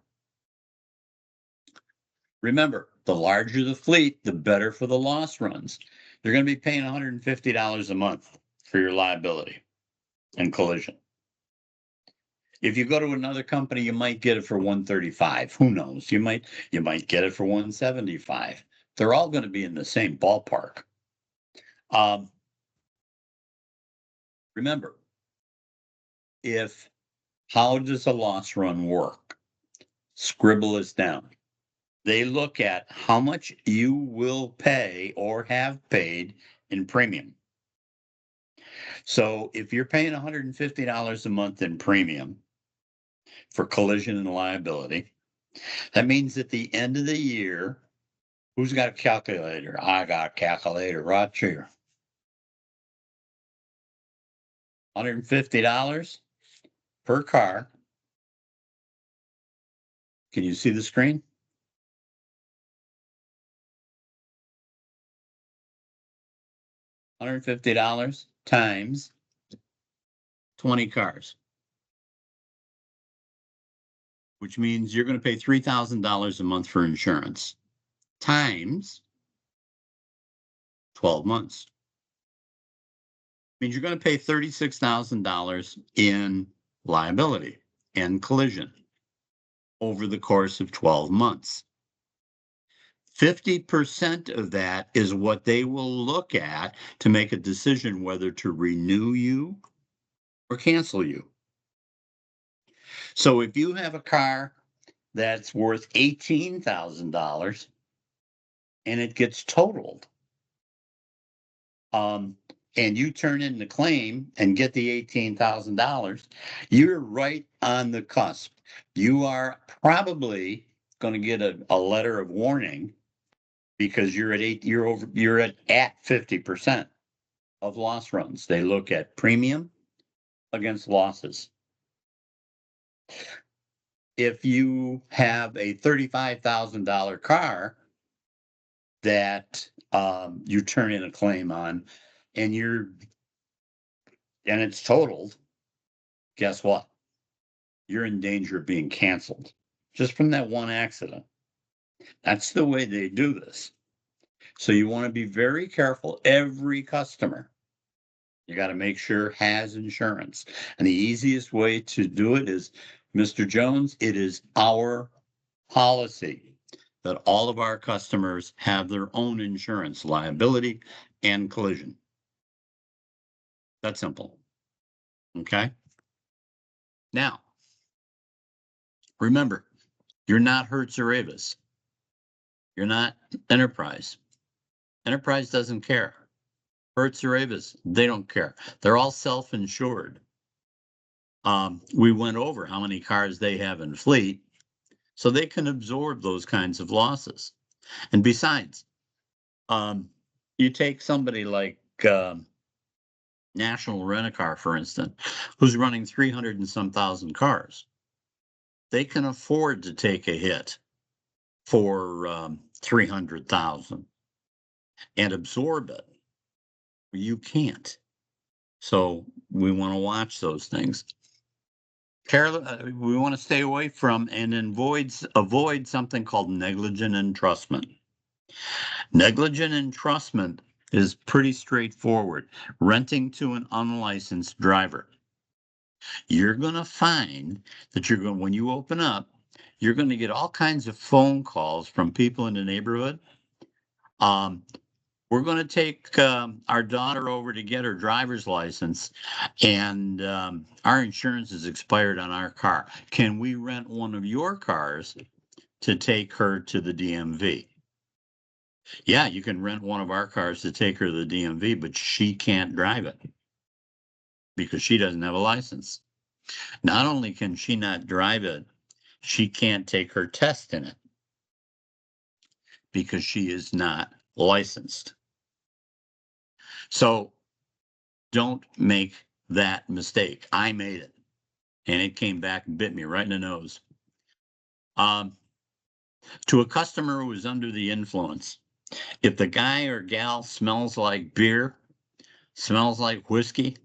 Remember, The larger the fleet, the better for the loss runs. You're going to be paying $150 a month for your liability and collision. If you go to another company, you might get it for $135. Who knows? You might get it for $175. They're all going to be in the same ballpark. Remember, how does a loss run work? Scribble this down. They look at how much you will pay or have paid in premium. So if you're paying $150 a month in premium for collision and liability, that means at the end of the year, who's got a calculator? I got a calculator right here. $150 per car. Can you see the screen? $150 times 20 cars, which means you're going to pay $3,000 a month for insurance times 12 months. Means you're going to pay $36,000 in liability and collision over the course of 12 months. 50% of that is what they will look at to make a decision whether to renew you or cancel you. So if you have a car that's worth $18,000 and it gets totaled, and you turn in the claim and get the $18,000, you're right on the cusp. You are probably going to get a letter of warning because you're at 50% of loss runs. They look at premium against losses. If you have a $35,000 car that you turn in a claim on and it's totaled, guess what? You're in danger of being canceled just from that one accident. That's the way they do this. So you want to be very careful. Every customer, you got to make sure has insurance. And the easiest way to do it is, Mr. Jones, it is our policy that all of our customers have their own insurance, liability and collision. That's simple. Okay. Now, remember, you're not Hertz or Avis. You're not Enterprise. Enterprise doesn't care. Hertz or Avis, they don't care. They're all self-insured. We went over how many cars they have in fleet, so they can absorb those kinds of losses. And besides, you take somebody like National Rent-A-Car, for instance, who's running 300 and some thousand cars. They can afford to take a hit for 300,000 and absorb it. You can't. So we want to watch those things. We want to stay away from and avoid something called negligent entrustment. Negligent entrustment is pretty straightforward. Renting to an unlicensed driver. You're going to find that when you open up, you're going to get all kinds of phone calls from people in the neighborhood. We're going to take our daughter over to get her driver's license, and our insurance is expired on our car. Can we rent one of your cars to take her to the DMV? Yeah, you can rent one of our cars to take her to the DMV, but she can't drive it because she doesn't have a license. Not only can she not drive it, she can't take her test in it because she is not licensed. So don't make that mistake. I made it, and it came back and bit me right in the nose. To a customer who is under the influence, if the guy or gal smells like beer, smells like whiskey,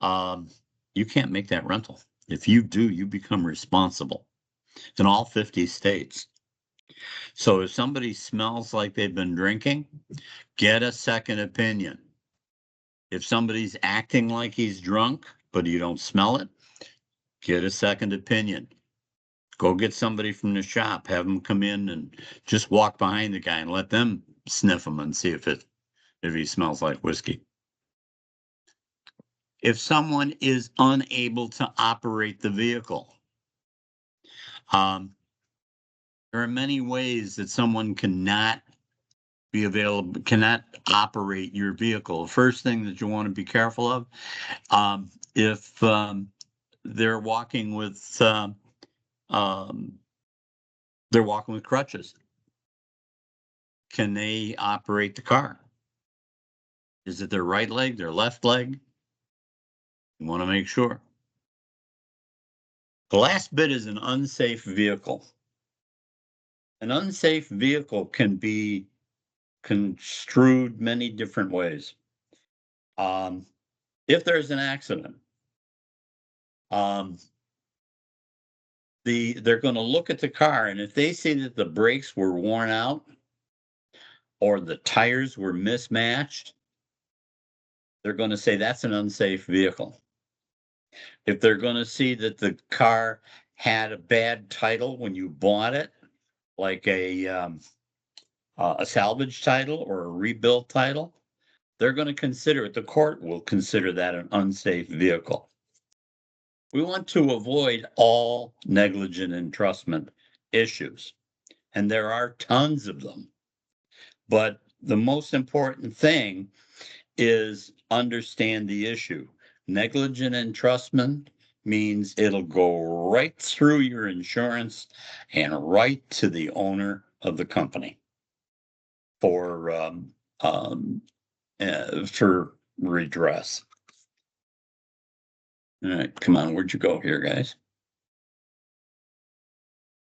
you can't make that rental. If you do, you become responsible in all 50 states. So if somebody smells like they've been drinking, get a second opinion. If somebody's acting like he's drunk, but you don't smell it, get a second opinion. Go get somebody from the shop, have them come in and just walk behind the guy and let them sniff him and see if he smells like whiskey. If someone is unable to operate the vehicle, there are many ways that someone cannot be available, cannot operate your vehicle. The first thing that you want to be careful of, if they're walking with crutches, can they operate the car? Is it their right leg, their left leg? You want to make sure. The last bit is an unsafe vehicle. An unsafe vehicle can be construed many different ways. If there's an accident, they're going to look at the car, and if they see that the brakes were worn out or the tires were mismatched, they're going to say that's an unsafe vehicle. If they're going to see that the car had a bad title when you bought it, like a salvage title or a rebuilt title, they're going to consider it. The court will consider that an unsafe vehicle. We want to avoid all negligent entrustment issues, and there are tons of them. But the most important thing is understand the issue. Negligent entrustment means it'll go right through your insurance and right to the owner of the company for redress. All right, come on, where'd you go here, guys?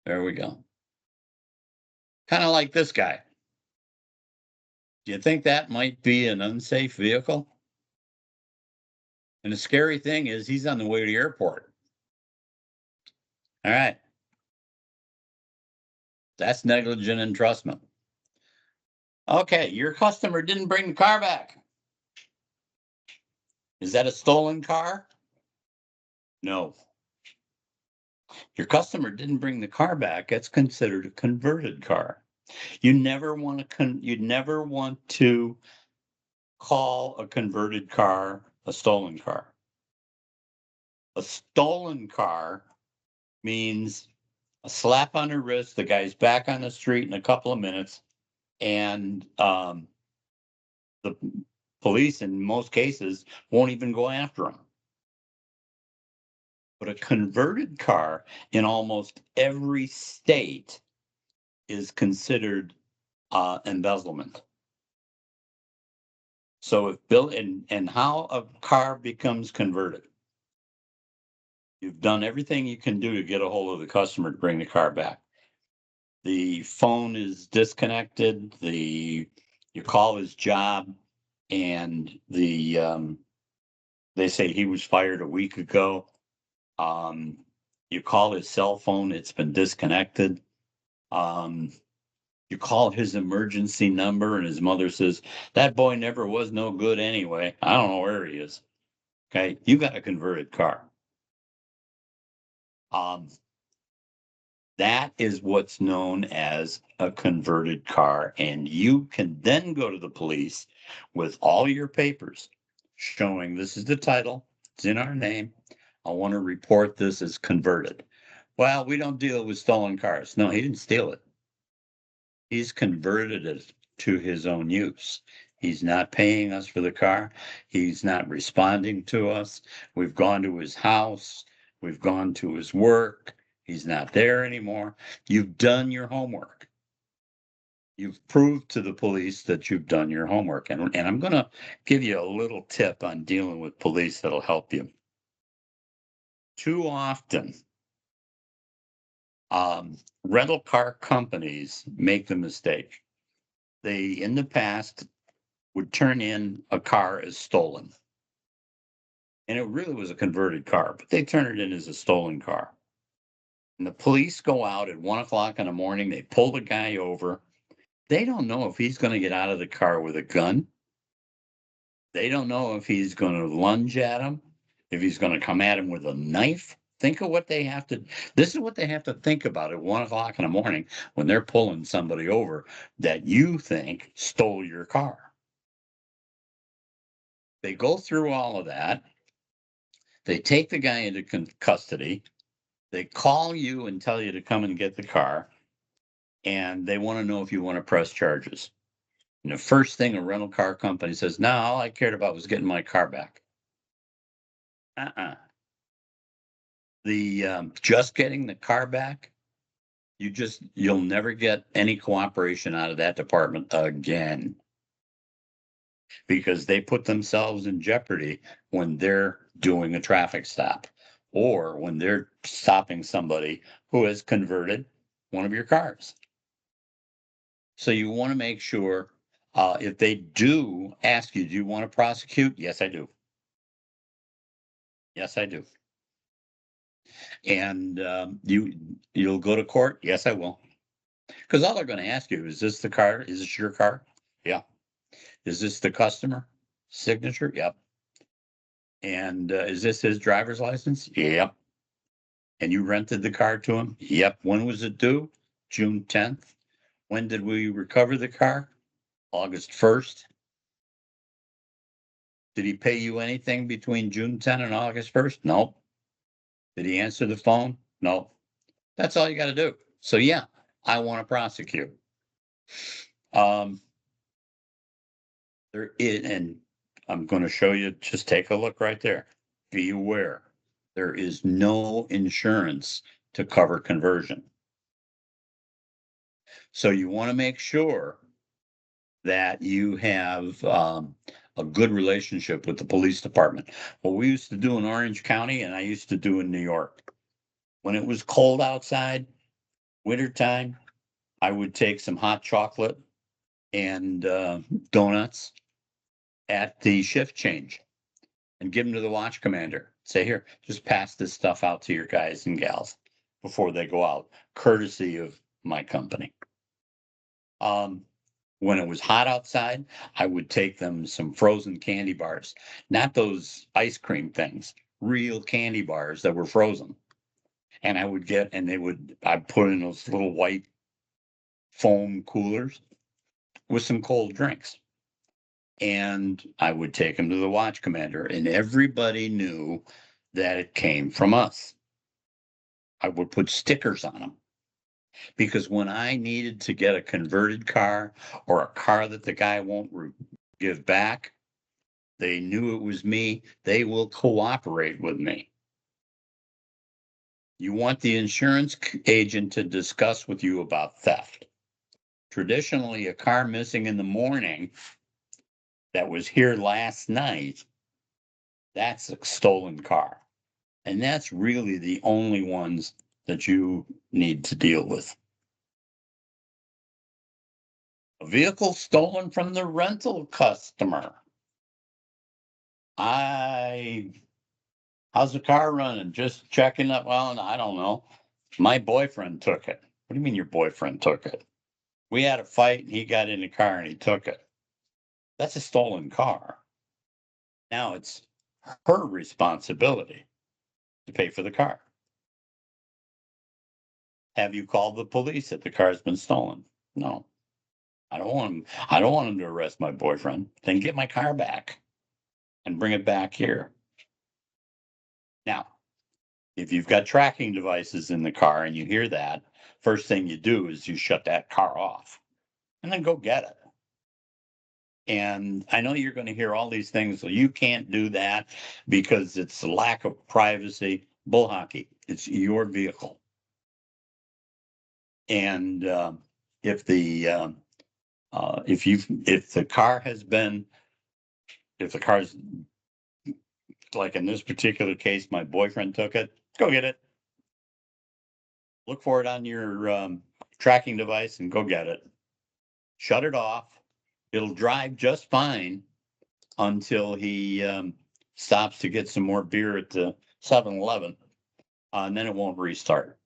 There we go. Kind of like this guy. Do you think that might be an unsafe vehicle? And the scary thing is he's on the way to the airport. All right. That's negligent entrustment. Okay, your customer didn't bring the car back. Is that a stolen car? No. Your customer didn't bring the car back. That's considered a converted car. You never want to call a converted car a stolen car. A stolen car means a slap on the wrist, the guy's back on the street in a couple of minutes, and the police, in most cases, won't even go after him. But a converted car in almost every state is considered embezzlement. So if Bill and how a car becomes converted, you've done everything you can do to get a hold of the customer to bring the car back. The phone is disconnected. You call his job, and they say he was fired a week ago. You call his cell phone; it's been disconnected. You call his emergency number, and his mother says that boy never was no good anyway. I don't know where he is. Okay, you got a converted car. That is what's known as a converted car. And you can then go to the police with all your papers showing this is the title, it's in our name. I want to report this as converted. Well, we don't deal with stolen cars. No, he didn't steal it. He's converted it to his own use. He's not paying us for the car. He's not responding to us. We've gone to his house. We've gone to his work. He's not there anymore. You've done your homework. You've proved to the police that you've done your homework. And I'm going to give you a little tip on dealing with police that'll help you. Too often, rental car companies make the mistake. They, in the past, would turn in a car as stolen. And it really was a converted car, but they turn it in as a stolen car. And the police go out at 1 o'clock in the morning. They pull the guy over. They don't know if he's going to get out of the car with a gun. They don't know if he's going to lunge at him, if he's going to come at him with a knife. Think of what they have to, this is what they have to think about at 1 o'clock in the morning when they're pulling somebody over that you think stole your car. They go through all of that. They take the guy into custody. They call you and tell you to come and get the car. And they want to know if you want to press charges. And the first thing a rental car company says, no, all I cared about was getting my car back. The just getting the car back, you'll never get any cooperation out of that department again. Because they put themselves in jeopardy when they're doing a traffic stop or when they're stopping somebody who has converted one of your cars. So you want to make sure if they do ask you, do you want to prosecute? Yes, I do. Yes, I do. And you'll go to court? Yes, I will. Because all they're going to ask you, is this the car? Is this your car? Yeah. Is this the customer signature? Yep. And is this his driver's license? Yep. And you rented the car to him? Yep. When was it due? June 10th. When did we recover the car? August 1st. Did he pay you anything between June 10th and August 1st? No. Did he answer the phone? No. That's all you got to do. So yeah, I want to prosecute. There is, and I'm going to show you, just take a look right there. Be aware, there is no insurance to cover conversion. So you want to make sure that you have a good relationship with the police department. What we used to do in Orange County, and I used to do in New York, when it was cold outside, wintertime, I would take some hot chocolate and donuts at the shift change and give them to the watch commander. Say, here, just pass this stuff out to your guys and gals before they go out, courtesy of my company. When it was hot outside, I would take them some frozen candy bars, not those ice cream things, real candy bars that were frozen. And I would get, and I'd put in those little white foam coolers with some cold drinks. And I would take them to the watch commander, and everybody knew that it came from us. I would put stickers on them. Because when I needed to get a converted car or a car that the guy won't give back, they knew it was me. They will cooperate with me. You want the insurance agent to discuss with you about theft. Traditionally, a car missing in the morning that was here last night, that's a stolen car. And that's really the only ones that you need to deal with. A vehicle stolen from the rental customer. How's the car running? Just checking up. Well, I don't know. My boyfriend took it. What do you mean your boyfriend took it? We had a fight and he got in the car and he took it. That's a stolen car. Now it's her responsibility to pay for the car. Have you called the police if the car's been stolen? No. I don't want him to arrest my boyfriend. Then get my car back and bring it back here. Now, if you've got tracking devices in the car and you hear that, first thing you do is you shut that car off and then go get it. And I know you're going to hear all these things. So you can't do that because it's a lack of privacy. Bull hockey. It's your vehicle. And if the car's like in this particular case, my boyfriend took it, go get it. Look for it on your tracking device and go get it. Shut it off. It'll drive just fine until he stops to get some more beer at the 7-Eleven, and then it won't restart.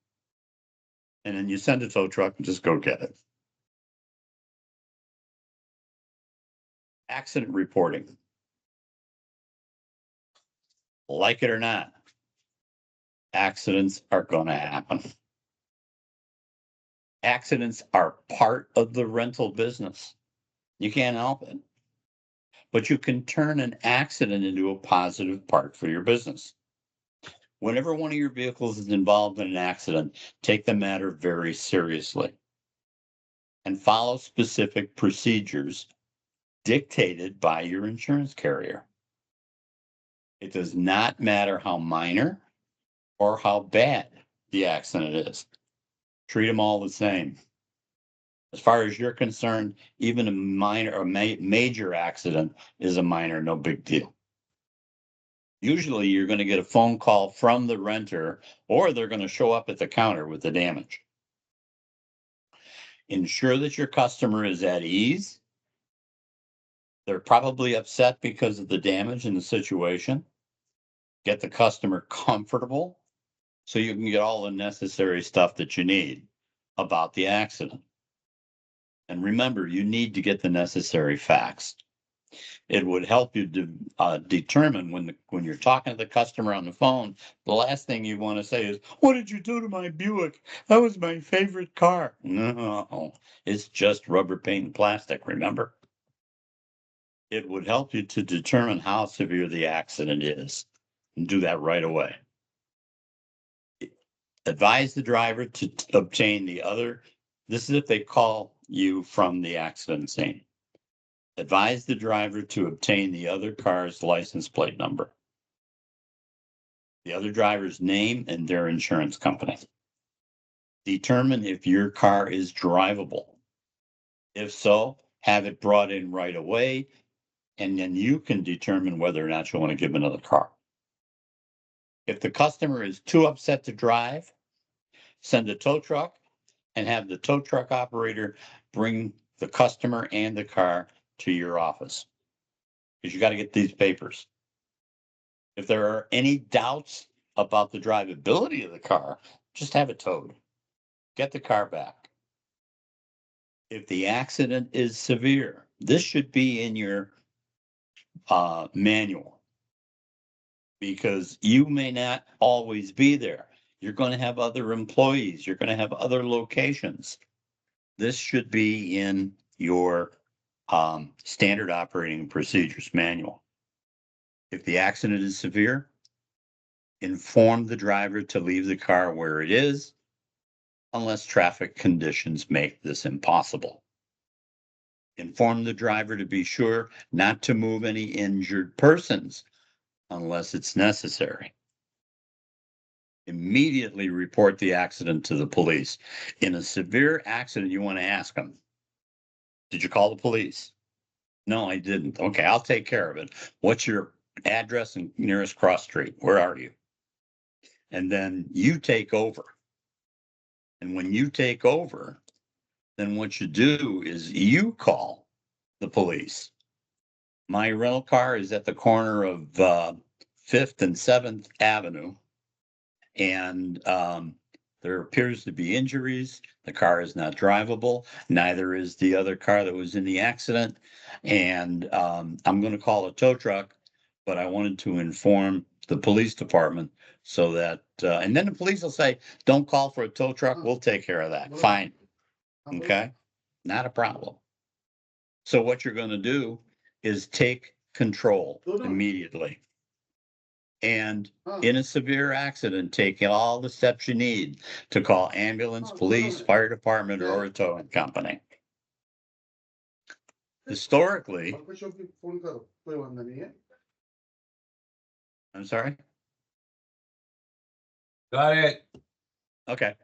And then you send a tow truck and just go get it. Accident reporting. Like it or not, accidents are going to happen. Accidents are part of the rental business. You can't help it. But you can turn an accident into a positive part for your business. Whenever one of your vehicles is involved in an accident, take the matter very seriously and follow specific procedures dictated by your insurance carrier. It does not matter how minor or how bad the accident is. Treat them all the same. As far as you're concerned, even a minor or major accident is a minor, no big deal. Usually you're going to get a phone call from the renter, or they're going to show up at the counter with the damage. Ensure that your customer is at ease. They're probably upset because of the damage in the situation. Get the customer comfortable so you can get all the necessary stuff that you need about the accident. And remember, you need to get the necessary facts. It would help you determine when you're talking to the customer on the phone, the last thing you want to say is, "What did you do to my Buick? That was my favorite car." No, it's just rubber paint and plastic, remember? It would help you to determine how severe the accident is and do that right away. Advise the driver to obtain the other. This is if they call you from the accident scene. Advise the driver to obtain the other car's license plate number, the other driver's name, and their insurance company. Determine if your car is drivable. If so, have it brought in right away, and then you can determine whether or not you want to give another car. If the customer is too upset to drive, send a tow truck and have the tow truck operator bring the customer and the car to your office, because you got to get these papers. If there are any doubts about the drivability of the car, just have it towed. Get the car back. If the accident is severe, this should be in your manual, because you may not always be there. You're going to have other employees. You're going to have other locations. This should be in your standard operating procedures manual. If the accident is severe, inform the driver to leave the car where it is, unless traffic conditions make this impossible. Inform the driver to be sure not to move any injured persons unless it's necessary. Immediately report the accident to the police. In a severe accident, you want to ask them, "Did you call the police?" "No, I didn't." "Okay, I'll take care of it. What's your address and nearest cross street? Where are you?" And then you take over. And when you take over, then what you do is you call the police. "My rental car is at the corner of 5th and 7th Avenue, and there appears to be injuries. The car is not drivable. Neither is the other car that was in the accident. And I'm going to call a tow truck, but I wanted to inform the police department so that," and then the police will say, "Don't call for a tow truck. We'll take care of that." Fine. Okay. Not a problem. So what you're going to do is take control immediately. And in a severe accident, take all the steps you need to call ambulance, police, fire department, or a towing company. Historically, I'm sorry? Got it. Okay.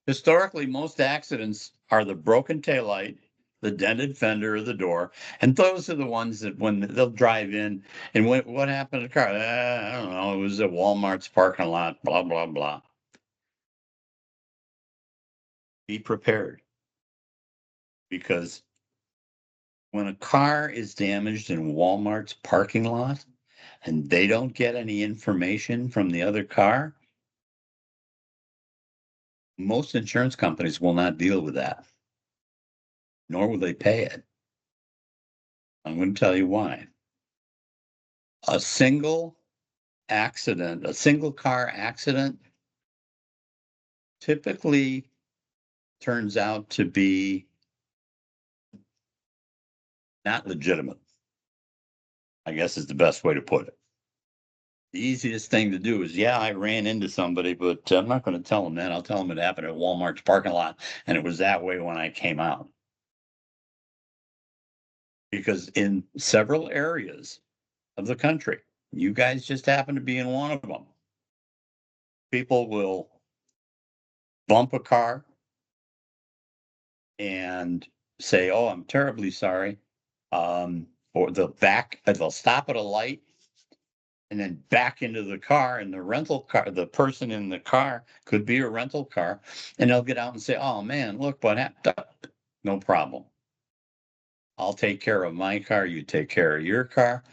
Historically, most accidents are the broken taillight, the dented fender of the door, and those are the ones that when they'll drive in and what happened to the car? I don't know. It was at Walmart's parking lot, blah, blah, blah. Be prepared, because when a car is damaged in Walmart's parking lot and they don't get any information from the other car, Most insurance companies will not deal with that, nor will they pay it. I'm going to tell you why. A single accident, a single car accident, typically turns out to be not legitimate, I guess is the best way to put it. The easiest thing to do is, yeah, I ran into somebody, but I'm not going to tell them that. I'll tell them it happened at Walmart's parking lot, and it was that way when I came out. Because in several areas of the country, you guys just happen to be in one of them, people will bump a car and say, "Oh, I'm terribly sorry," or they'll stop at a light and then back into the car, and the rental car, the person in the car could be a rental car, and they'll get out and say, "Oh man, look what happened." No problem. I'll take care of my car. You take care of your car,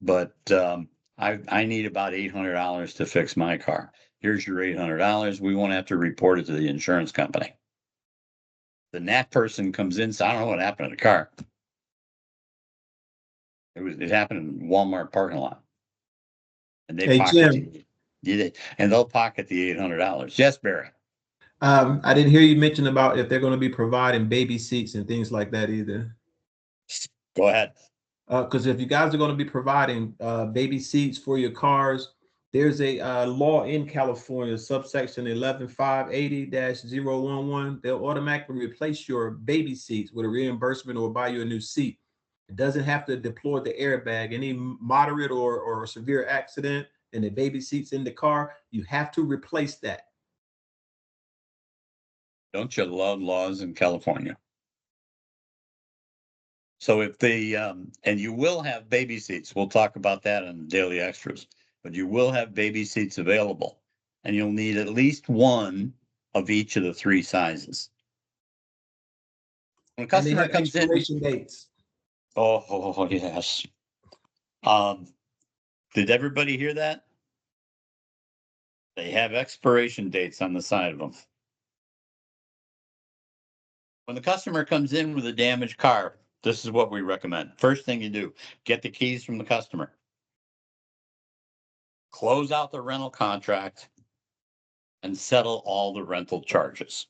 but I need about $800 to fix my car. Here's your $800. We won't have to report it to the insurance company. Then that person comes in, so I don't know what happened to the car. It happened in Walmart parking lot. And they Hey, pocket Jim. and they'll pocket the $800. Yes, Barry. I didn't hear you mention about if they're going to be providing baby seats and things like that either. Go ahead. Because if you guys are going to be providing baby seats for your cars, there's a law in California, subsection 11580-011. They'll automatically replace your baby seats with a reimbursement or buy you a new seat. It doesn't have to deploy the airbag. Any moderate or severe accident and the baby seats in the car, you have to replace that. Don't you love laws in California? So if and you will have baby seats, we'll talk about that in daily extras, but you will have baby seats available, and you'll need at least one of each of the three sizes. When a customer comes in, dates. oh yes. Did everybody hear that? They have expiration dates on the side of them. When the customer comes in with a damaged car, this is what we recommend. First thing you do, get the keys from the customer. Close out the rental contract and settle all the rental charges.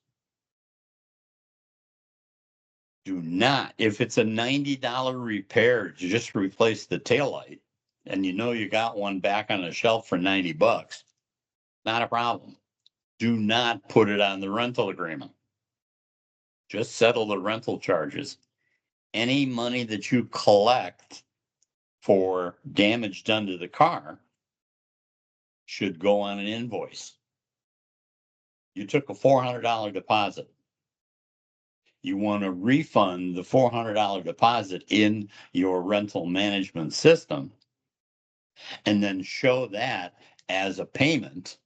Do not, if it's a $90 repair, you just replace the taillight and you know you got one back on the shelf for $90, not a problem. Do not put it on the rental agreement. Just settle the rental charges. Any money that you collect for damage done to the car should go on an invoice. You took a $400 deposit. You want to refund the $400 deposit in your rental management system and then show that as a payment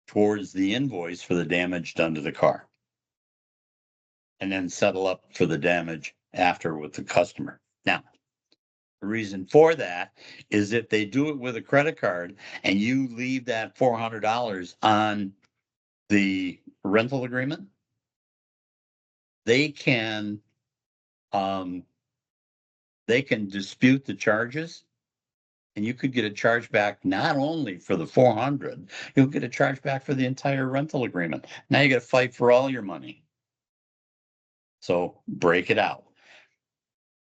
towards the invoice for the damage done to the car. And then settle up for the damage after with the customer. Now, the reason for that is if they do it with a credit card and you leave that $400 on the rental agreement, they can dispute the charges, and you could get a charge back not only for the 400, you'll get a charge back for the entire rental agreement. Now you got to fight for all your money. So break it out.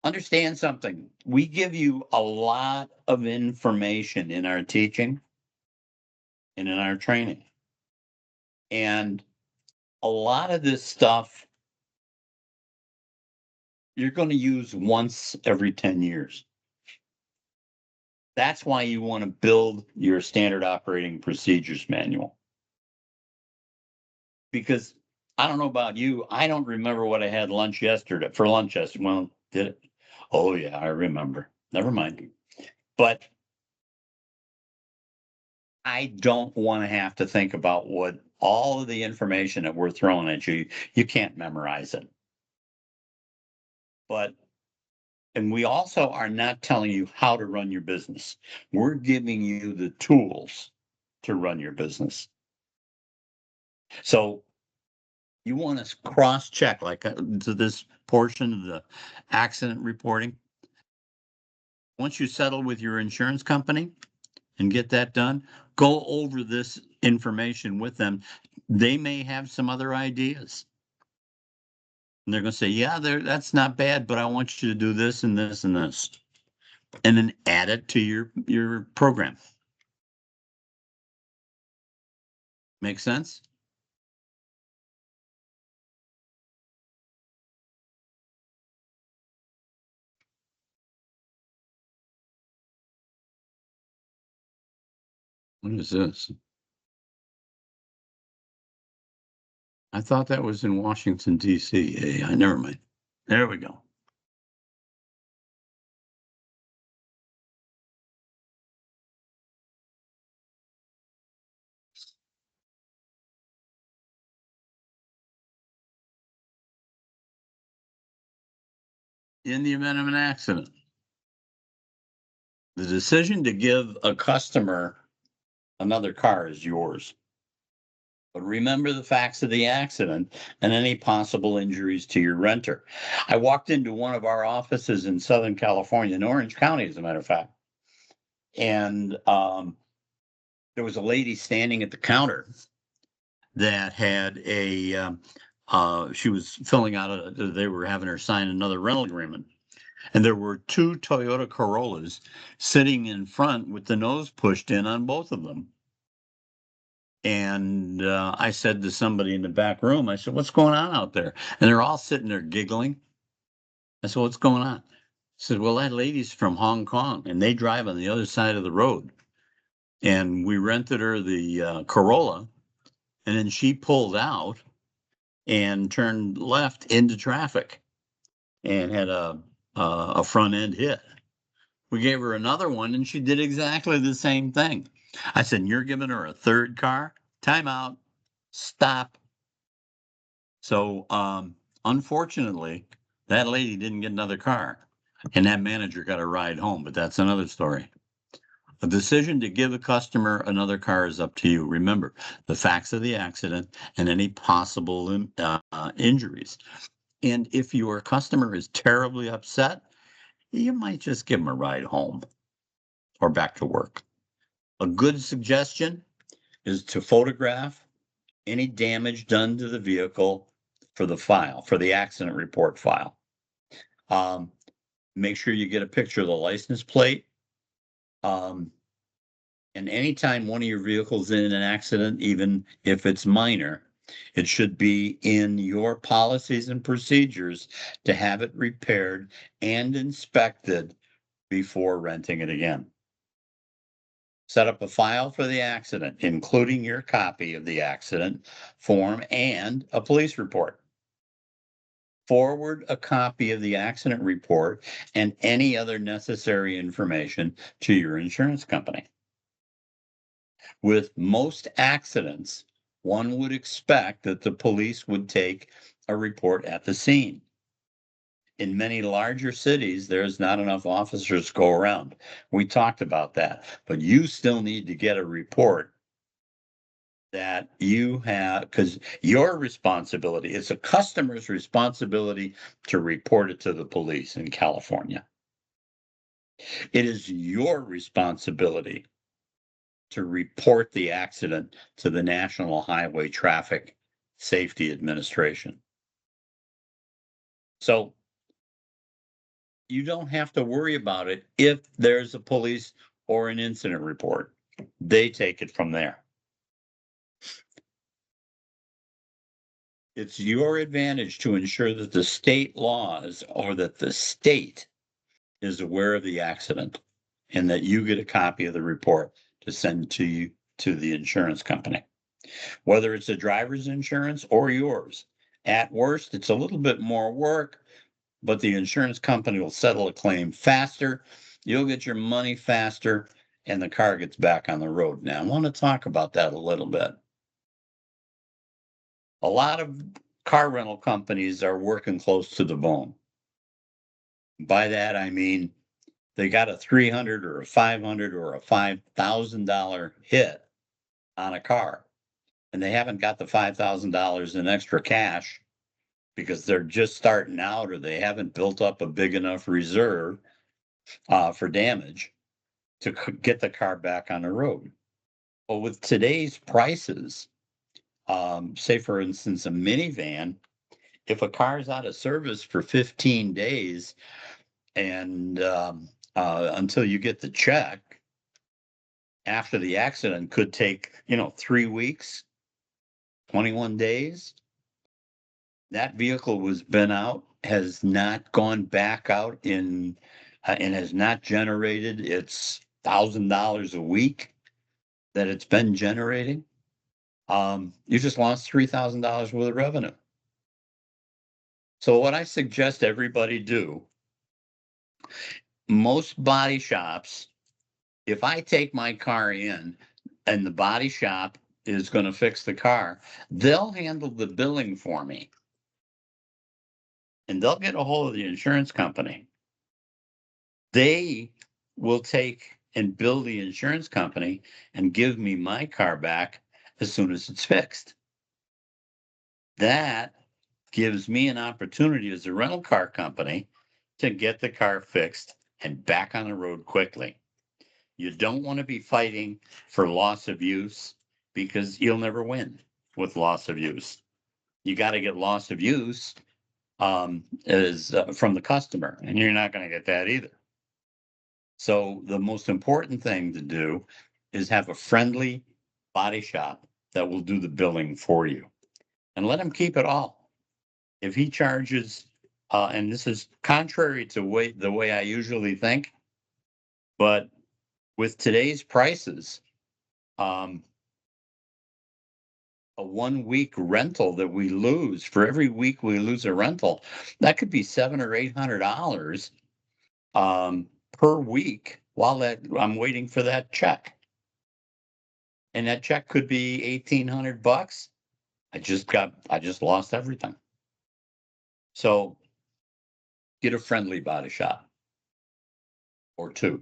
Understand something. We give you a lot of information in our teaching and in our training. And a lot of this stuff you're going to use once every 10 years. That's why you want to build your standard operating procedures manual. Because I don't know about you, I don't remember what I had for lunch yesterday. Well, did it? Oh yeah, I remember. Never mind. But I don't want to have to think about what all of the information that we're throwing at you. You can't memorize it. And we also are not telling you how to run your business. We're giving you the tools to run your business. So You want to cross-check like to this portion of the accident reporting. Once you settle with your insurance company and get that done, go over this information with them. They may have some other ideas. And they're going to say, yeah, that's not bad, but I want you to do this and this and this. And then add it to your program. Make sense? What is this? I thought that was in Washington, D.C. I never mind. There we go. In the event of an accident, the decision to give a customer another car is yours. But remember the facts of the accident and any possible injuries to your renter. I walked into one of our offices in Southern California, in Orange County, as a matter of fact, and there was a lady standing at the counter that had she was filling out they were having her sign another rental agreement. And there were two Toyota Corollas sitting in front with the nose pushed in on both of them. And I said to somebody in the back room, I said, what's going on out there? And they're all sitting there giggling. I said, what's going on? I said, well, that lady's from Hong Kong and they drive on the other side of the road. And we rented her the Corolla, and then she pulled out and turned left into traffic and had a front end hit. We gave her another one and she did exactly the same thing. I said, you're giving her a third car? Time out. Stop. So unfortunately, that lady didn't get another car and that manager got a ride home, but that's another story. A decision to give a customer another car is up to you. Remember the facts of the accident and any possible injuries. And if your customer is terribly upset, you might just give them a ride home or back to work. A good suggestion is to photograph any damage done to the vehicle for the file, for the accident report file. Make sure you get a picture of the license plate. And anytime one of your vehicles in an accident, even if it's minor, it should be in your policies and procedures to have it repaired and inspected before renting it again. Set up a file for the accident, including your copy of the accident form and a police report. Forward a copy of the accident report and any other necessary information to your insurance company. With most accidents, one would expect that the police would take a report at the scene. In many larger cities, there's not enough officers to go around. We talked about that, but you still need to get a report that you have, because your responsibility, it's a customer's responsibility to report it to the police in California. It is your responsibility to report the accident to the National Highway Traffic Safety Administration. So you don't have to worry about it if there's a police or an incident report. They take it from there. It's your advantage to ensure that the state laws or that the state is aware of the accident and that you get a copy of the report to send to you to the insurance company, whether it's a driver's insurance or yours. At worst, it's a little bit more work, but the insurance company will settle a claim faster. You'll get your money faster and the car gets back on the road. Now, I want to talk about that a little bit. A lot of car rental companies are working close to the bone. By that, I mean, they got a $300 or a $500 or a $5,000 hit on a car. and they haven't got the $5,000 in extra cash because they're just starting out or they haven't built up a big enough reserve for damage to get the car back on the road. Well, with today's prices, say for instance, a minivan, if a car's out of service for 15 days and until you get the check after the accident could take, 3 weeks, 21 days. That vehicle was been out, has not gone back out and has not generated its $1,000 a week that it's been generating. You just lost $3,000 worth of revenue. So what I suggest everybody do, most body shops, if I take my car in and the body shop is going to fix the car, they'll handle the billing for me. And they'll get a hold of the insurance company. They will take and bill the insurance company and give me my car back as soon as it's fixed. That gives me an opportunity as a rental car company to get the car fixed and back on the road quickly. You don't want to be fighting for loss of use because you'll never win with loss of use. You got to get loss of use from the customer, and you're not going to get that either. So the most important thing to do is have a friendly body shop that will do the billing for you, and let him keep it all. If he charges, and this is contrary to the way I usually think, but with today's prices, a 1 week rental that we lose, for every week we lose a rental, that could be $700 or $800 per week while I'm waiting for that check. And that check could be $1,800. I just lost everything. So get a friendly body shop or two.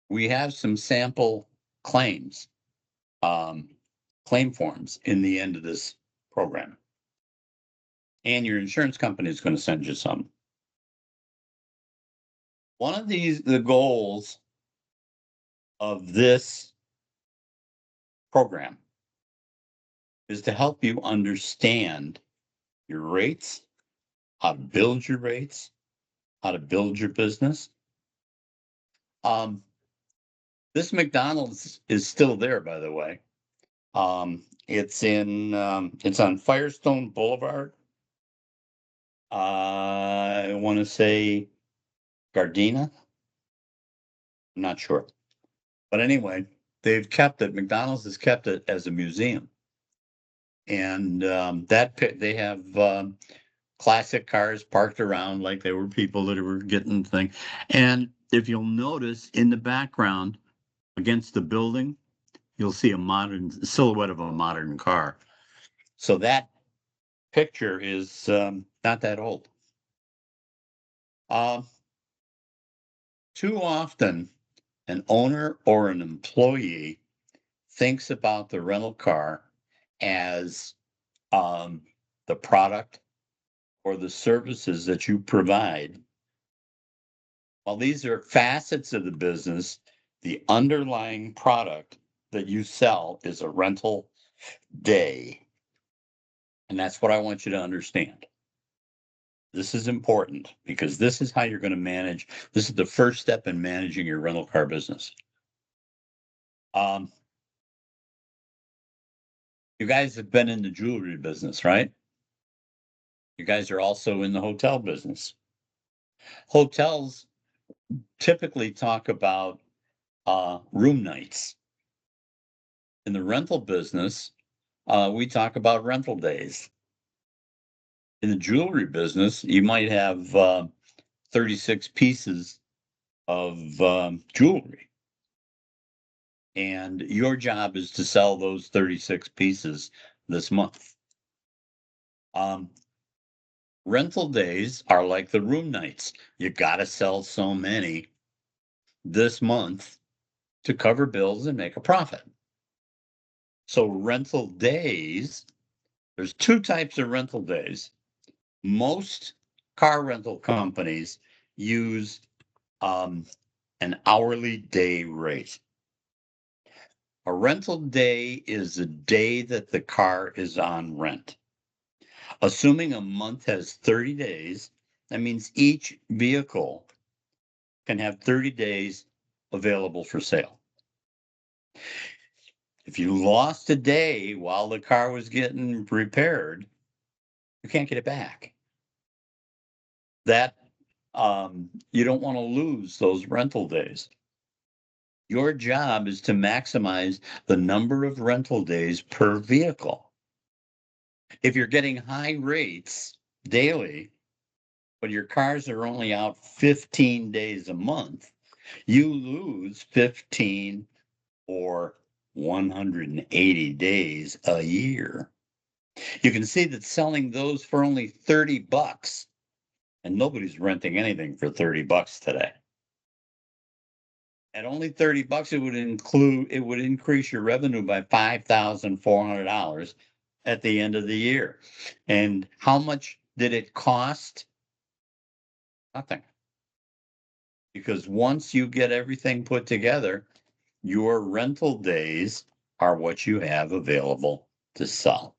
We have some sample claims, claim forms in the end of this program. And your insurance company is going to send you some. One of the goals of this program is to help you understand your rates, how to build your rates, how to build your business. This McDonald's is still there, by the way. It's on Firestone Boulevard. I want to say Gardena. I'm not sure. But anyway, McDonald's has kept it as a museum. And they have classic cars parked around like they were people that were getting the thing. And if you'll notice in the background against the building, you'll see a modern silhouette of a modern car. So that picture is not that old. Too often, an owner or an employee thinks about the rental car as the product or the services that you provide. While these are facets of the business, the underlying product that you sell is a rental day. And that's what I want you to understand. This is important because this is how you're going to manage. This is the first step in managing your rental car business. You guys have been in the jewelry business, right? You guys are also in the hotel business. Hotels typically talk about room nights. In the rental business, we talk about rental days. In the jewelry business, you might have 36 pieces of jewelry. And your job is to sell those 36 pieces this month. Rental days are like the room nights. You got to sell so many this month to cover bills and make a profit. So rental days, there's two types of rental days. Most car rental companies use an hourly day rate. A rental day is the day that the car is on rent. Assuming a month has 30 days, that means each vehicle can have 30 days available for sale. If you lost a day while the car was getting repaired, you can't get it back. That you don't want to lose those rental days. Your job is to maximize the number of rental days per vehicle. If you're getting high rates daily, but your cars are only out 15 days a month, you lose 15 or 180 days a year. You can see that selling those for only $30, and nobody's renting anything for $30 today. At only $30, it would increase your revenue by $5,400 at the end of the year. And how much did it cost? Nothing. Because once you get everything put together, your rental days are what you have available to sell.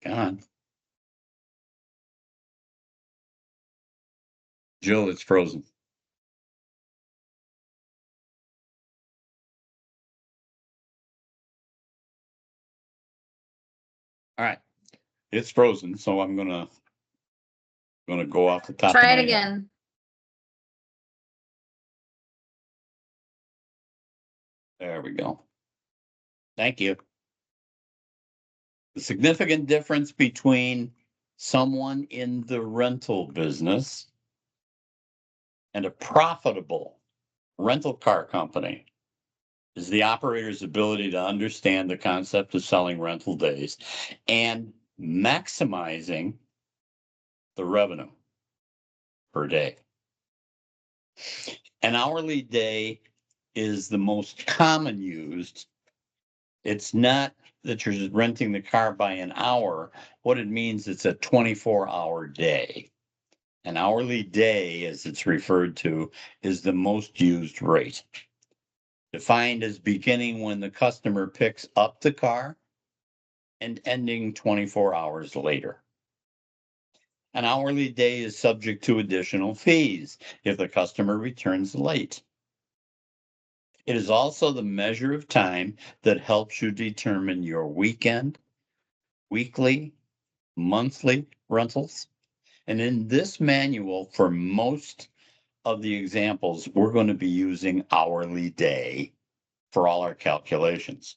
Come on. Jill, it's frozen. All right. It's frozen, so I'm gonna go off the top of Try my it head. again. There we go. Thank you. The significant difference between someone in the rental business and a profitable rental car company is the operator's ability to understand the concept of selling rental days and maximizing the revenue per day. An hourly day is the most common used. It's not that you're renting the car by an hour. What it means, it's a 24-hour day. An hourly day, as it's referred to, is the most used rate. Defined as beginning when the customer picks up the car and ending 24 hours later. An hourly day is subject to additional fees if the customer returns late. It is also the measure of time that helps you determine your weekend, weekly, monthly rentals. And in this manual, for most of the examples, we're going to be using hourly day for all our calculations.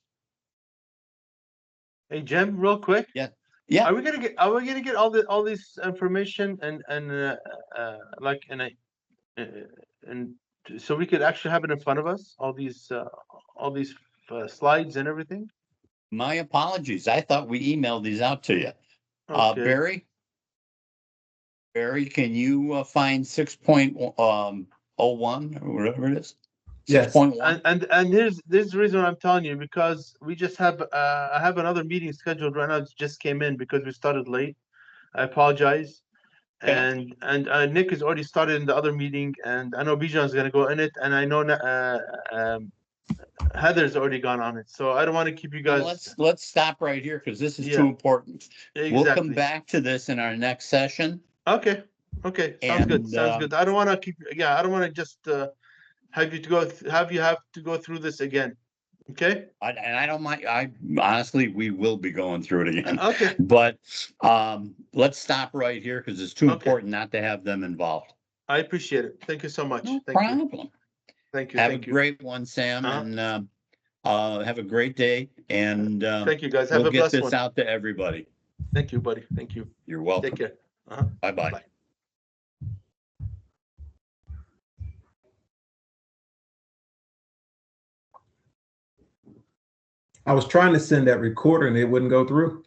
Hey Jim, real quick. Yeah. Yeah. Are we gonna get all this information and like and so we could actually have it in front of us, all these slides and everything? My apologies. I thought we emailed these out to you. Okay. Barry, can you find 6.01 or whatever it is? Yes. 6.1. And here's the reason I'm telling you, because we just have I have another meeting scheduled right now. It just came in because we started late. I apologize. Okay. And Nick has already started in the other meeting, and I know Bijan is going to go in it, and I know Heather's already gone on it. So I don't want to keep you Well, guys. let's stop right here because this is Yeah. too important. We'll come Exactly. back to this in our next session. Okay. Sounds good. And, Sounds good. I don't want to keep. Yeah, I don't want to just have you have to go through this again. Okay. and I don't mind. I honestly, we will be going through it again. Okay. But let's stop right here because it's too Okay. important not to have them involved. I appreciate it. Thank you so much. No Thank you. problem. Thank you. Have Thank a you. great one, Sam, and have a great day. And Thank you, guys. Have we'll a get blessed this one. out to everybody. Thank you, buddy. Thank you. You're welcome. Take care. Bye-bye. Bye. I was trying to send that recorder and it wouldn't go through.